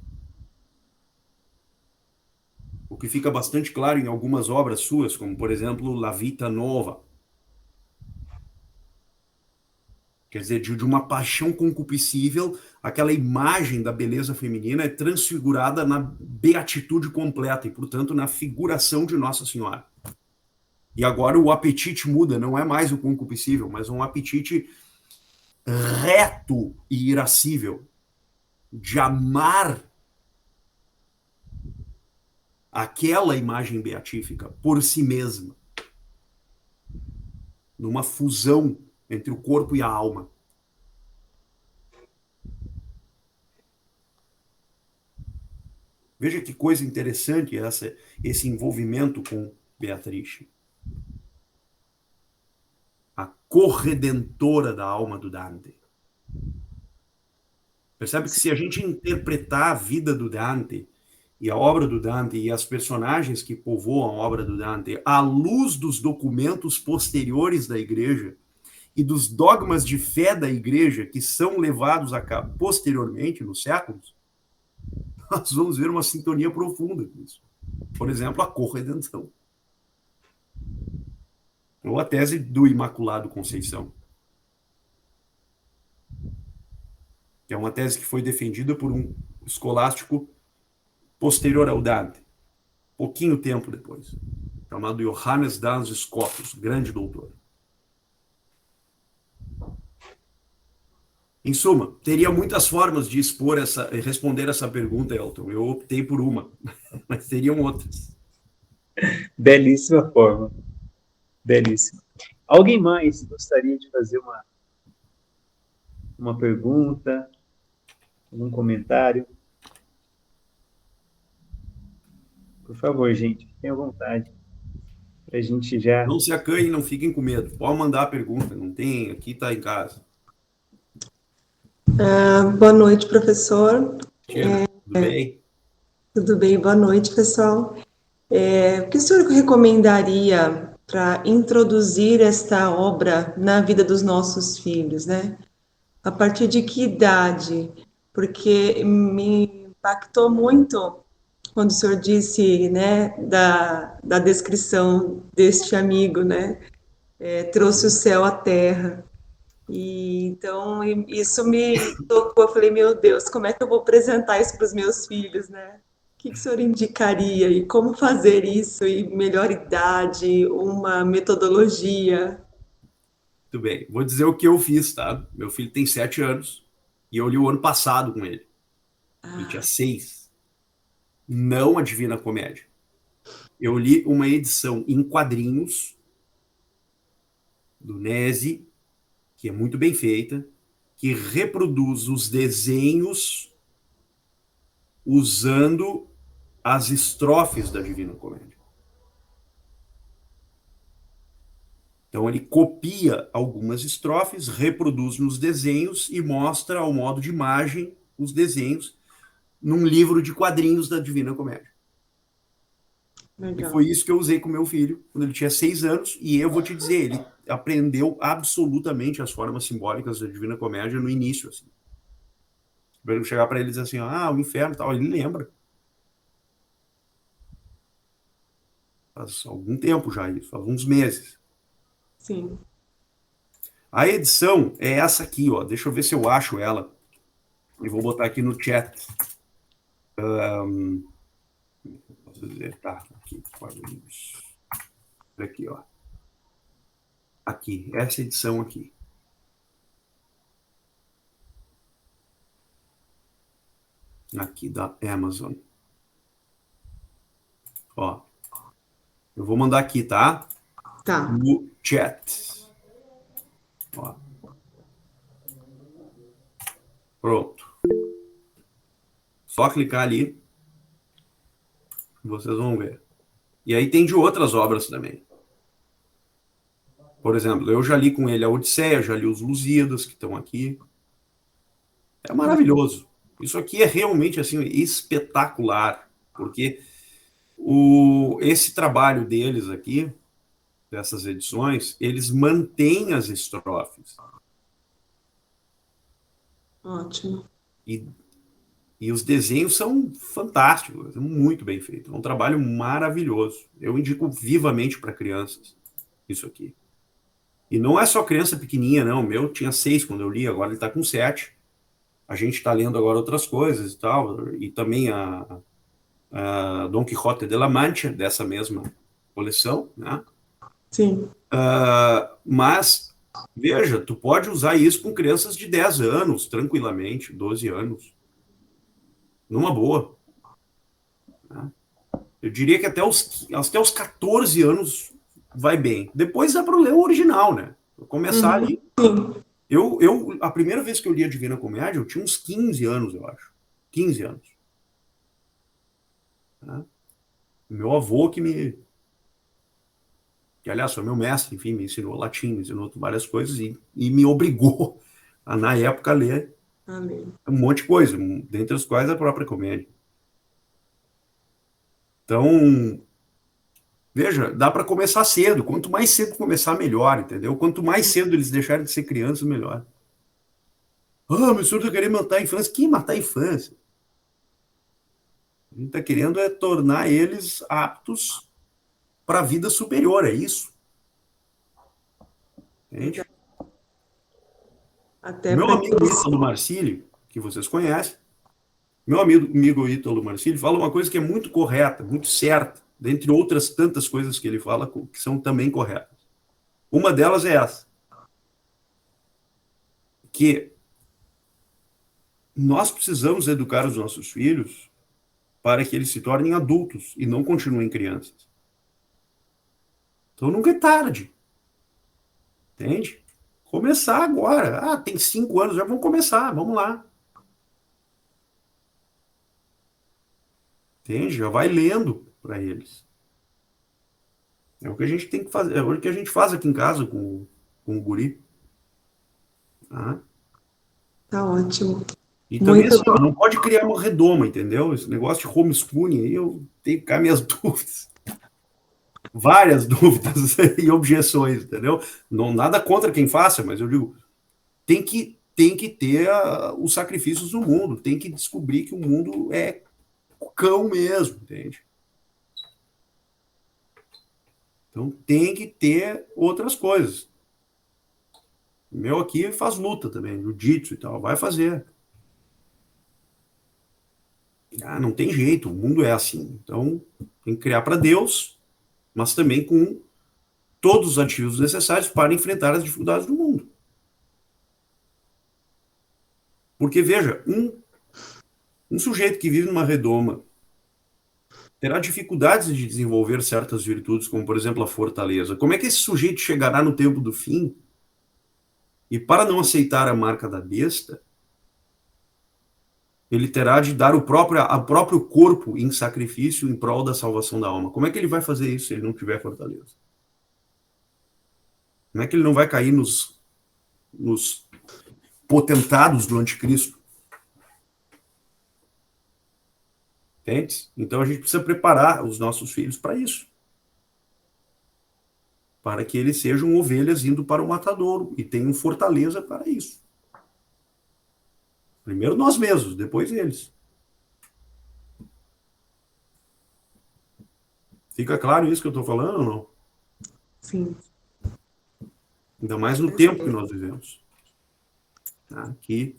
O que fica bastante claro em algumas obras suas, como, por exemplo, La Vita Nova. Quer dizer, de uma paixão concupiscível, aquela imagem da beleza feminina é transfigurada na beatitude completa e, portanto, na figuração de Nossa Senhora. E agora o apetite muda, não é mais o concupiscível, mas um apetite reto e irascível de amar aquela imagem beatífica por si mesma, numa fusão entre o corpo e a alma. Veja que coisa interessante esse envolvimento com Beatriz. A corredentora da alma do Dante. Percebe que se a gente interpretar a vida do Dante e a obra do Dante e as personagens que povoam a obra do Dante à luz dos documentos posteriores da Igreja e dos dogmas de fé da Igreja que são levados a cabo posteriormente, nos séculos, nós vamos ver uma sintonia profunda com isso. Por exemplo, a corredenção. Ou a tese do Imaculado Conceição. Que é uma tese que foi defendida por um escolástico posterior ao Dante, pouquinho tempo depois, chamado Johannes Duns Scotus, grande doutor. Em suma, teria muitas formas de responder essa pergunta, Elton. Eu optei por uma, mas teriam outras. Belíssima forma. Belíssima. Alguém mais gostaria de fazer uma pergunta, um comentário? Por favor, gente, fiquem à vontade. Para a gente já... Não se acanhem, não fiquem com medo. Pode mandar a pergunta, não tem, aqui está em casa. Boa noite, professor. Tudo bem? Tudo bem, boa noite, pessoal. O que o senhor recomendaria para introduzir esta obra na vida dos nossos filhos, né? A partir de que idade? Porque me impactou muito quando o senhor disse, né, da descrição deste amigo, né? Trouxe o céu à terra. E então isso me tocou. Eu falei, meu Deus, como é que eu vou apresentar isso para os meus filhos, né? que o senhor indicaria e como fazer isso e melhor idade, uma metodologia? Muito bem, vou dizer o que eu fiz, tá? Meu filho tem 7 anos e eu li o ano passado com ele. Ele tinha Ah, 6. Não a Divina Comédia. Eu li uma edição em quadrinhos do Nese, que é muito bem feita, que reproduz os desenhos usando as estrofes da Divina Comédia. Então ele copia algumas estrofes, reproduz nos desenhos e mostra ao modo de imagem os desenhos num livro de quadrinhos da Divina Comédia. E legal. foi isso que eu usei com meu filho quando ele tinha 6 anos, e eu vou te dizer, ele aprendeu absolutamente as formas simbólicas da Divina Comédia no início, assim. Eu chegar para ele e dizer assim, o inferno e tal, ele lembra. Faz algum tempo já isso, faz uns meses. Sim. A edição é essa aqui, ó. Deixa eu ver se eu acho ela. E vou botar aqui no chat. Posso dizer, tá, aqui, quadrinhos. Aqui, ó. Aqui, essa edição aqui. Aqui da Amazon. Ó. Eu vou mandar aqui, tá? Tá. No chat. Ó. Pronto. Só clicar ali. Vocês vão ver. E aí tem de outras obras também. Por exemplo, eu já li com ele a Odisseia, já li os Lusíadas, que estão aqui. É maravilhoso. Isso aqui é realmente assim espetacular, porque esse trabalho deles aqui, dessas edições, eles mantêm as estrofes. Ótimo. E os desenhos são fantásticos, muito bem feito. É um trabalho maravilhoso. Eu indico vivamente para crianças isso aqui. E não é só criança pequenininha, não. O meu tinha 6 quando eu li, agora ele está com 7. A gente está lendo agora outras coisas e tal. E também a Don Quixote de la Mancha, dessa mesma coleção, né? Sim. Mas, veja, tu pode usar isso com crianças de 10 anos, tranquilamente, 12 anos. Numa boa. Né? Eu diria que até os 14 anos vai bem. Depois dá para ler o original, né? Vou começar ali. Sim. A primeira vez que eu li a Divina Comédia, eu tinha uns 15 anos, eu acho. 15 anos. Né? Meu avô que aliás foi meu mestre, enfim, me ensinou latim, me ensinou várias coisas e me obrigou a, na época, ler Amém. um monte de coisa, dentre as quais a própria comédia. Então, veja, dá para começar cedo. Quanto mais cedo começar, melhor, entendeu? Quanto mais cedo eles deixarem de ser crianças, melhor. Mas o senhor está querendo matar a infância? Quem matar a infância? A gente está querendo tornar eles aptos para a vida superior, é isso. Entende? Até Meu para que amigo eles. Ítalo Marcilli, que vocês conhecem, meu amigo Ítalo Marcilli fala uma coisa que é muito correta, muito certa, dentre outras tantas coisas que ele fala que são também corretas. Uma delas é essa, que nós precisamos educar os nossos filhos para que eles se tornem adultos e não continuem crianças. Então nunca é tarde. Entende? Começar agora. Tem 5 anos, já vamos começar, vamos lá. Entende? Já vai lendo para eles. É o que a gente tem que fazer, é o que a gente faz aqui em casa com o guri. Tá? Tá ótimo. E também Muito assim, ó, não pode criar uma redoma, entendeu? Esse negócio de homeschooling aí, eu tenho que ficar minhas dúvidas. Várias dúvidas e objeções, entendeu? Não, nada contra quem faça, mas eu digo, tem que ter os sacrifícios do mundo, tem que descobrir que o mundo é cão mesmo, entende? Então tem que ter outras coisas. O meu aqui faz luta também, jiu-jitsu e tal, vai fazer. Ah, não tem jeito, o mundo é assim. Então, tem que criar para Deus, mas também com todos os ativos necessários para enfrentar as dificuldades do mundo. Porque, veja, um sujeito que vive numa redoma terá dificuldades de desenvolver certas virtudes, como, por exemplo, a fortaleza. Como é que esse sujeito chegará no tempo do fim e, para não aceitar a marca da besta, ele terá de dar o próprio corpo em sacrifício em prol da salvação da alma? Como é que ele vai fazer isso se ele não tiver fortaleza? Como é que ele não vai cair nos potentados do anticristo? Entende? Então a gente precisa preparar os nossos filhos para isso. Para que eles sejam ovelhas indo para o matadouro e tenham fortaleza para isso. Primeiro nós mesmos, depois eles. Fica claro isso que eu estou falando ou não? Sim. Ainda mais no tempo que nós vivemos. Aqui,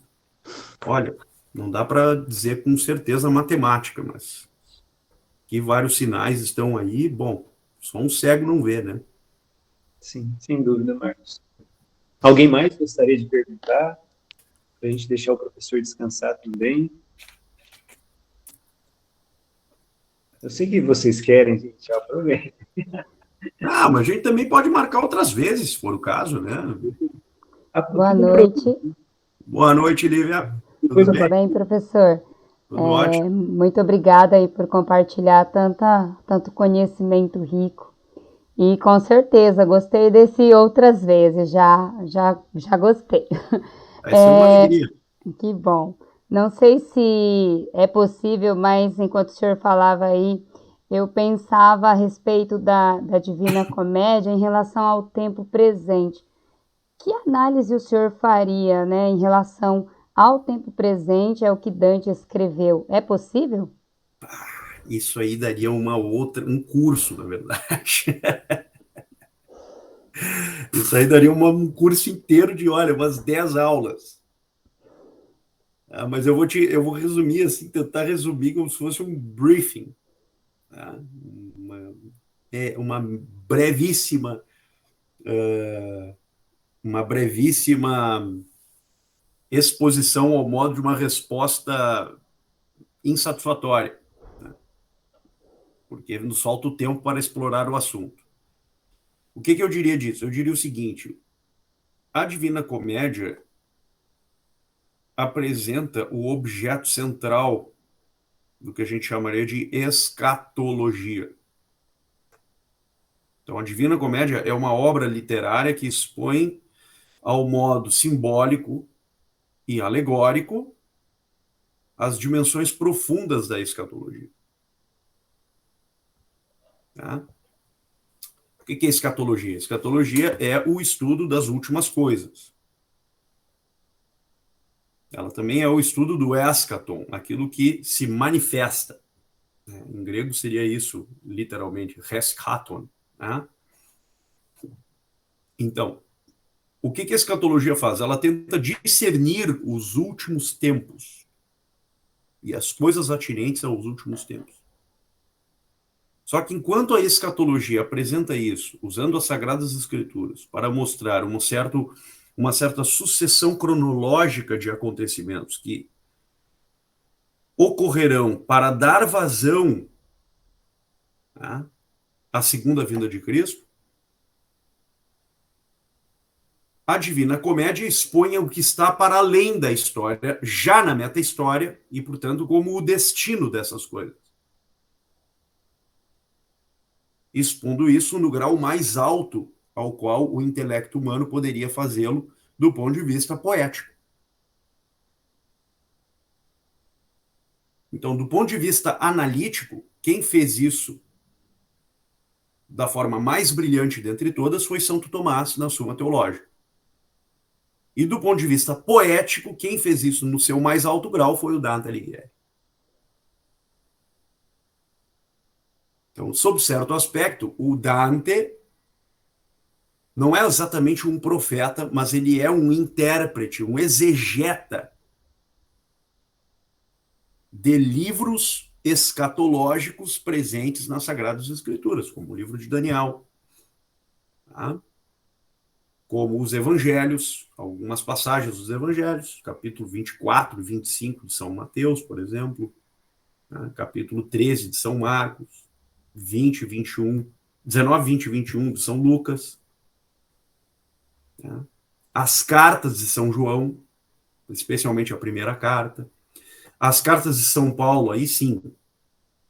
olha, não dá para dizer com certeza matemática, mas que vários sinais estão aí, bom, só um cego não vê, né? Sim, sem dúvida, Marcos. Alguém mais gostaria de perguntar? Para a gente deixar o professor descansar também. Eu sei que vocês querem, gente, aproveita. Ah, mas a gente também pode marcar outras vezes, se for o caso, né? Boa noite. Boa noite, Lívia. Tudo bem, professor? Tudo ótimo. Muito obrigada aí por compartilhar tanto conhecimento rico. E com certeza, gostei desse outras vezes, já gostei. Vai ser uma alegria. Que bom. Não sei se é possível, mas enquanto o senhor falava aí, eu pensava a respeito da Divina Comédia em relação ao tempo presente. Que análise o senhor faria, né, em relação ao tempo presente, ao que Dante escreveu? É possível? Isso aí daria um curso, na verdade. Isso aí daria um curso inteiro de, olha, umas 10 aulas. Mas eu vou resumir assim, tentar resumir como se fosse um briefing. Tá? Uma brevíssima exposição ao modo de uma resposta insatisfatória, né? Porque nos falta o tempo para explorar o assunto. O que eu diria disso? Eu diria o seguinte: a Divina Comédia apresenta o objeto central do que a gente chamaria de escatologia. Então, a Divina Comédia é uma obra literária que expõe ao modo simbólico e alegórico as dimensões profundas da escatologia. Tá? O que é escatologia? Escatologia é o estudo das últimas coisas. Ela também é o estudo do eschaton, aquilo que se manifesta. Em grego seria isso, literalmente, eschaton. Né? Então, o que a escatologia faz? Ela tenta discernir os últimos tempos e as coisas atinentes aos últimos tempos. Só que enquanto a escatologia apresenta isso, usando as Sagradas Escrituras para mostrar uma certa sucessão cronológica de acontecimentos que ocorrerão para dar vazão, tá, à segunda vinda de Cristo, a Divina Comédia expõe o que está para além da história, já na meta-história, e, portanto, como o destino dessas coisas. Expondo isso no grau mais alto ao qual o intelecto humano poderia fazê-lo do ponto de vista poético. Então, do ponto de vista analítico, quem fez isso da forma mais brilhante dentre todas foi Santo Tomás, na Suma Teológica. E do ponto de vista poético, quem fez isso no seu mais alto grau foi o Dante Alighieri. Então, sob certo aspecto, o Dante não é exatamente um profeta, mas ele é um intérprete, um exegeta de livros escatológicos presentes nas Sagradas Escrituras, como o livro de Daniel, tá? Como os evangelhos, algumas passagens dos evangelhos, capítulo 24 e 25 de São Mateus, por exemplo, tá? Capítulo 13 de São Marcos, 20 e 21, 19, 20 e 21 de São Lucas, tá? As cartas de São João, especialmente a primeira carta, as cartas de São Paulo, aí sim,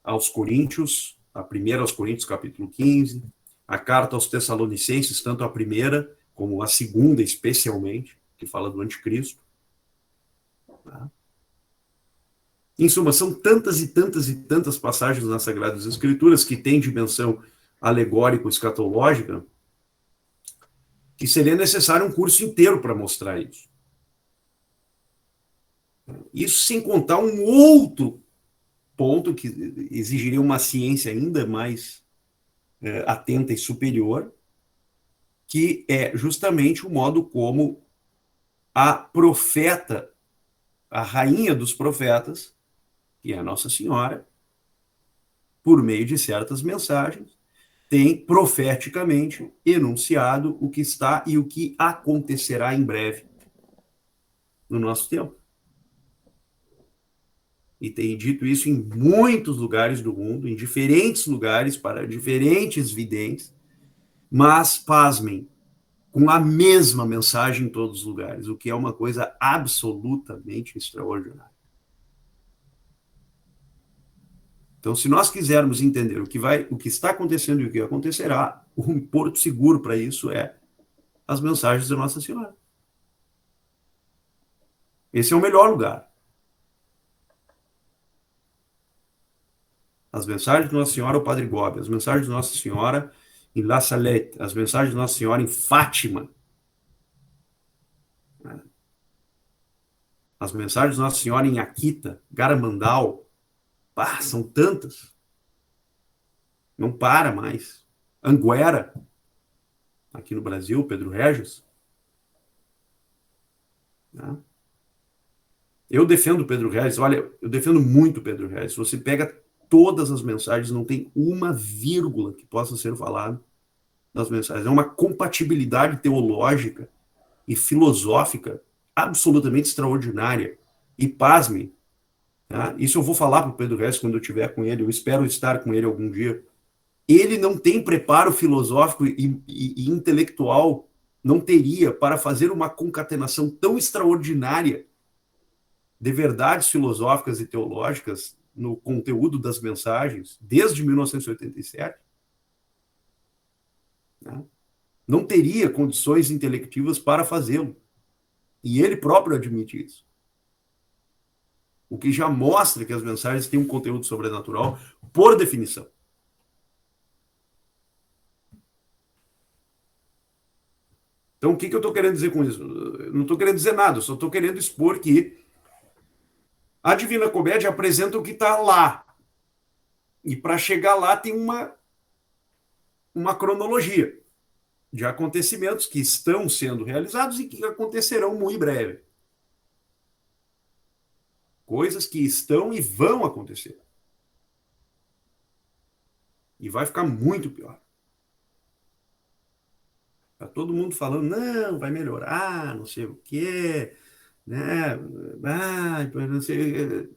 aos Coríntios, a primeira aos Coríntios, capítulo 15, a carta aos Tessalonicenses, tanto a primeira como a segunda, especialmente, que fala do anticristo. Tá? Em suma, são tantas e tantas e tantas passagens nas Sagradas Escrituras que têm dimensão alegórico-escatológica que seria necessário um curso inteiro para mostrar isso. Isso sem contar um outro ponto que exigiria uma ciência ainda mais atenta e superior, que é justamente o modo como a profeta, a rainha dos profetas, que é a Nossa Senhora, por meio de certas mensagens, tem profeticamente enunciado o que está e o que acontecerá em breve no nosso tempo. E tem dito isso em muitos lugares do mundo, em diferentes lugares, para diferentes videntes, mas, pasmem, com a mesma mensagem em todos os lugares, o que é uma coisa absolutamente extraordinária. Então, se nós quisermos entender o que está acontecendo e o que acontecerá, o porto seguro para isso é as mensagens da Nossa Senhora. Esse é o melhor lugar. As mensagens de Nossa Senhora ao Padre Gobi, as mensagens de Nossa Senhora em La Salette, as mensagens de Nossa Senhora em Fátima, as mensagens de Nossa Senhora em Akita, Garamandal, são tantas. Não para mais. Anguera, aqui no Brasil, Pedro Regis. Eu defendo Pedro Regis, olha, eu defendo muito Pedro Regis. Você pega todas as mensagens, não tem uma vírgula que possa ser falada nas mensagens. É uma compatibilidade teológica e filosófica absolutamente extraordinária. E pasme, tá? Isso eu vou falar para o Pedro Regis quando eu estiver com ele, eu espero estar com ele algum dia. Ele não tem preparo filosófico e intelectual, não teria, para fazer uma concatenação tão extraordinária de verdades filosóficas e teológicas no conteúdo das mensagens, desde 1987, né? Não teria condições intelectivas para fazê-lo. E ele próprio admite isso. O que já mostra que as mensagens têm um conteúdo sobrenatural, por definição. Então, o que eu estou querendo dizer com isso? Eu não estou querendo dizer nada, eu só estou querendo expor que a Divina Comédia apresenta o que está lá. E para chegar lá tem uma cronologia de acontecimentos que estão sendo realizados e que acontecerão muito em breve. Coisas que estão e vão acontecer. E vai ficar muito pior. Está todo mundo falando, não, vai melhorar, não sei o quê, né? Não sei.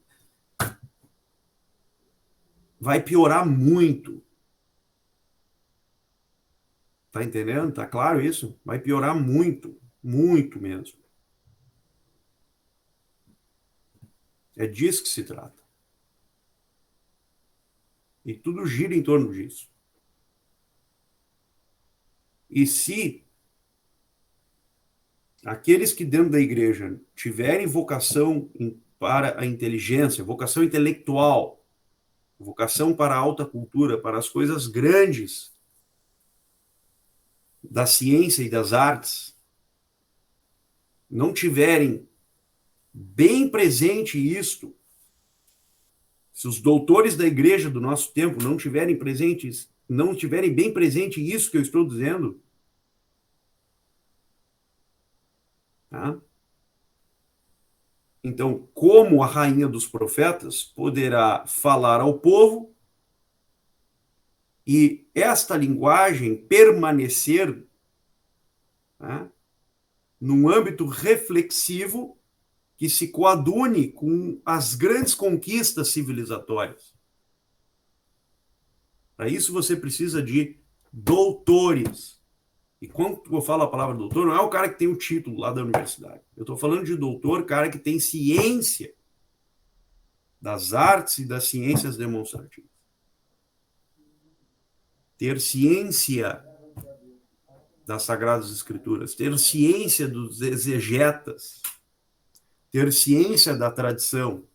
Vai piorar muito. Tá entendendo? Tá claro isso? Vai piorar muito, muito mesmo. É disso que se trata. E tudo gira em torno disso. E se aqueles que dentro da igreja tiverem vocação para a inteligência, vocação intelectual, vocação para a alta cultura, para as coisas grandes da ciência e das artes, não tiverem bem presente isto, se os doutores da igreja do nosso tempo não tiverem presentes, não tiverem bem presente isso que eu estou dizendo, tá? Então, como a rainha dos profetas poderá falar ao povo e esta linguagem permanecer, né, num âmbito reflexivo que se coadune com as grandes conquistas civilizatórias. Para isso você precisa de doutores. E quando eu falo a palavra doutor, não é o cara que tem o título lá da universidade. Eu estou falando de doutor, cara que tem ciência das artes e das ciências demonstrativas. Ter ciência das Sagradas Escrituras, ter ciência dos exegetas, ter ciência da tradição,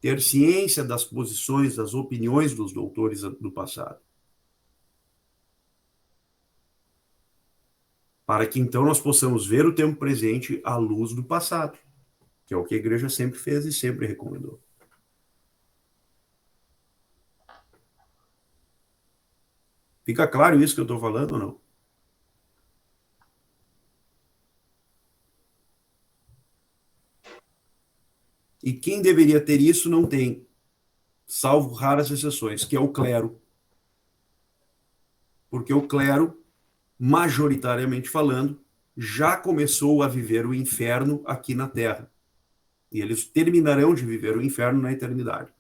ter ciência das posições, das opiniões dos doutores do passado. Para que então nós possamos ver o tempo presente à luz do passado, que é o que a igreja sempre fez e sempre recomendou. Fica claro isso que eu estou falando ou não? E quem deveria ter isso não tem, salvo raras exceções, que é o clero. Porque o clero, majoritariamente falando, já começou a viver o inferno aqui na Terra. E eles terminarão de viver o inferno na eternidade.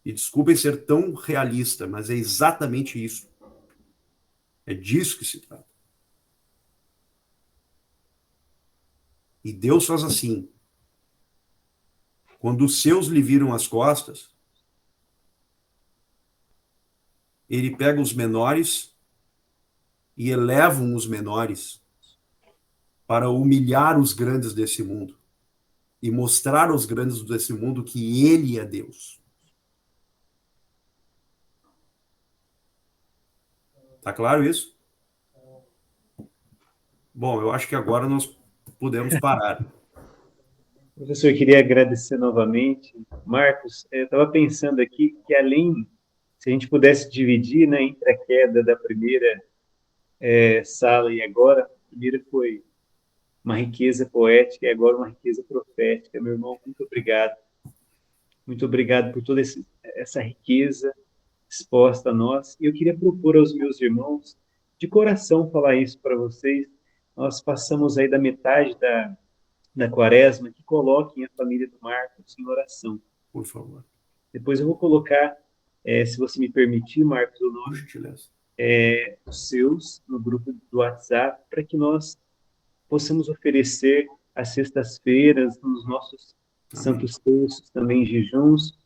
E desculpem ser tão realista, mas é exatamente isso. É disso que se trata. E Deus faz assim. Quando os seus lhe viram as costas, ele pega os menores e eleva os menores para humilhar os grandes desse mundo e mostrar aos grandes desse mundo que ele é Deus. Tá claro isso? Bom, eu acho que agora nós podemos parar. Professor, eu queria agradecer novamente. Marcos, eu estava pensando aqui que além, se a gente pudesse dividir, né, entre a queda da primeira sala e agora, a primeira foi uma riqueza poética e agora uma riqueza profética. Meu irmão, muito obrigado. Muito obrigado por toda essa riqueza exposta a nós. E eu queria propor aos meus irmãos, de coração, falar isso para vocês. Nós passamos aí da metade da quaresma, que coloquem a família do Marcos em oração. Por favor. Depois eu vou colocar, se você me permitir, Marcos, o Por nome gentileza. os seus no grupo do WhatsApp, para que nós possamos oferecer às sextas-feiras, nos nossos santos terços, também jejuns,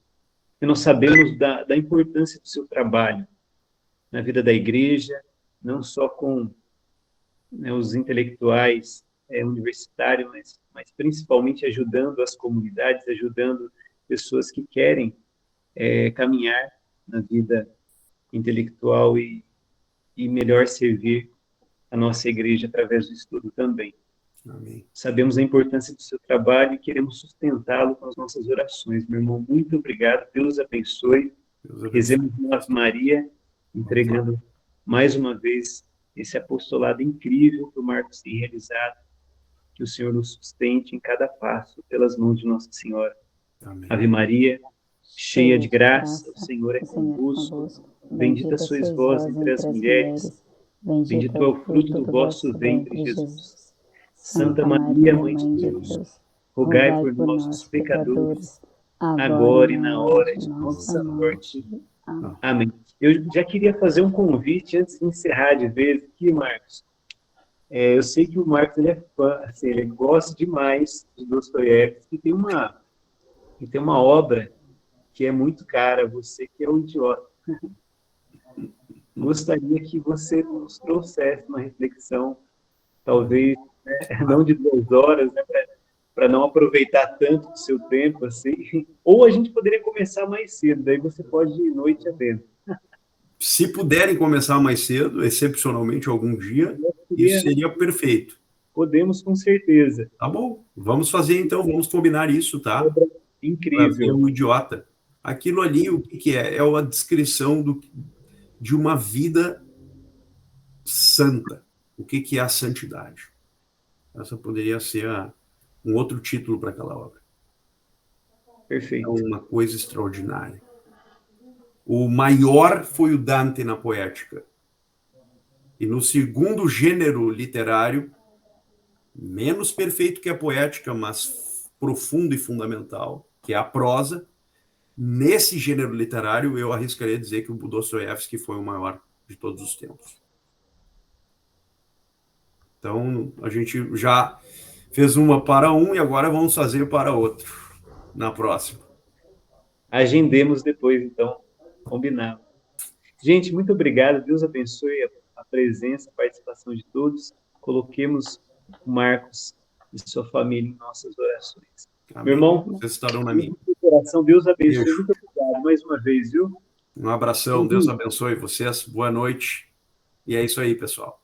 e nós sabemos da importância do seu trabalho na vida da igreja, não só com, né, os intelectuais universitários, mas principalmente ajudando as comunidades, ajudando pessoas que querem caminhar na vida intelectual e melhor servir a nossa igreja através do estudo também. Amém. Sabemos a importância do seu trabalho e queremos sustentá-lo com as nossas orações. Meu irmão, muito obrigado. Deus abençoe. Rezemos uma Ave Maria, entregando mais uma vez esse apostolado incrível que o Marcos tem realizado. Que o Senhor nos sustente em cada passo pelas mãos de Nossa Senhora. Amém. Ave Maria, cheia de graça, o Senhor é convosco. Bendita sois vós entre as mulheres. Bendito é o fruto do vosso ventre, Jesus. Santa Maria, Mãe de Deus, rogai por nós, os pecadores, agora e na hora de nossa morte. Amém. Eu já queria fazer um convite antes de encerrar de vez aqui, Marcos. Eu sei que o Marcos ele é fã, assim, ele gosta demais de Dostoiévski, e tem uma obra que é muito cara, Você que é um Idiota. Gostaria que você nos trouxesse uma reflexão, talvez, né, não de 2 horas, né, para não aproveitar tanto do seu tempo, assim, ou a gente poderia começar mais cedo, daí você pode ir noite adentro. Se puderem começar mais cedo, excepcionalmente algum dia, isso seria perfeito. Podemos, com certeza. Tá bom, vamos fazer então, vamos combinar isso, tá? Incrível. Um idiota. Aquilo ali, o que é? É uma descrição de uma vida santa. O que é a santidade? Essa poderia ser um outro título para aquela obra. Perfeito. É uma coisa extraordinária. O maior foi o Dante na poética. E no segundo gênero literário, menos perfeito que a poética, mas profundo e fundamental, que é a prosa, nesse gênero literário, eu arriscaria dizer que o Dostoiévski foi o maior de todos os tempos. Então, a gente já fez uma para um e agora vamos fazer para outro na próxima. Agendemos depois, então, combinado. Gente, muito obrigado. Deus abençoe a presença, a participação de todos. Coloquemos o Marcos e sua família em nossas orações. Amém. Meu irmão, Vocês estarão na minha. Deus abençoe. Beijo. Muito obrigado mais uma vez, viu? Um abração, Deus abençoe vocês. Boa noite. E é isso aí, pessoal.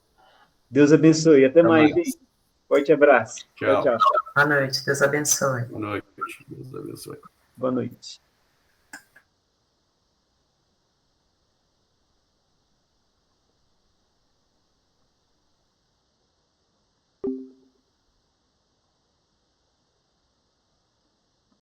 Deus abençoe. Até mais, gente. Forte abraço. Tchau. Tchau. Boa noite, Deus abençoe. Boa noite. Deus abençoe. Boa noite.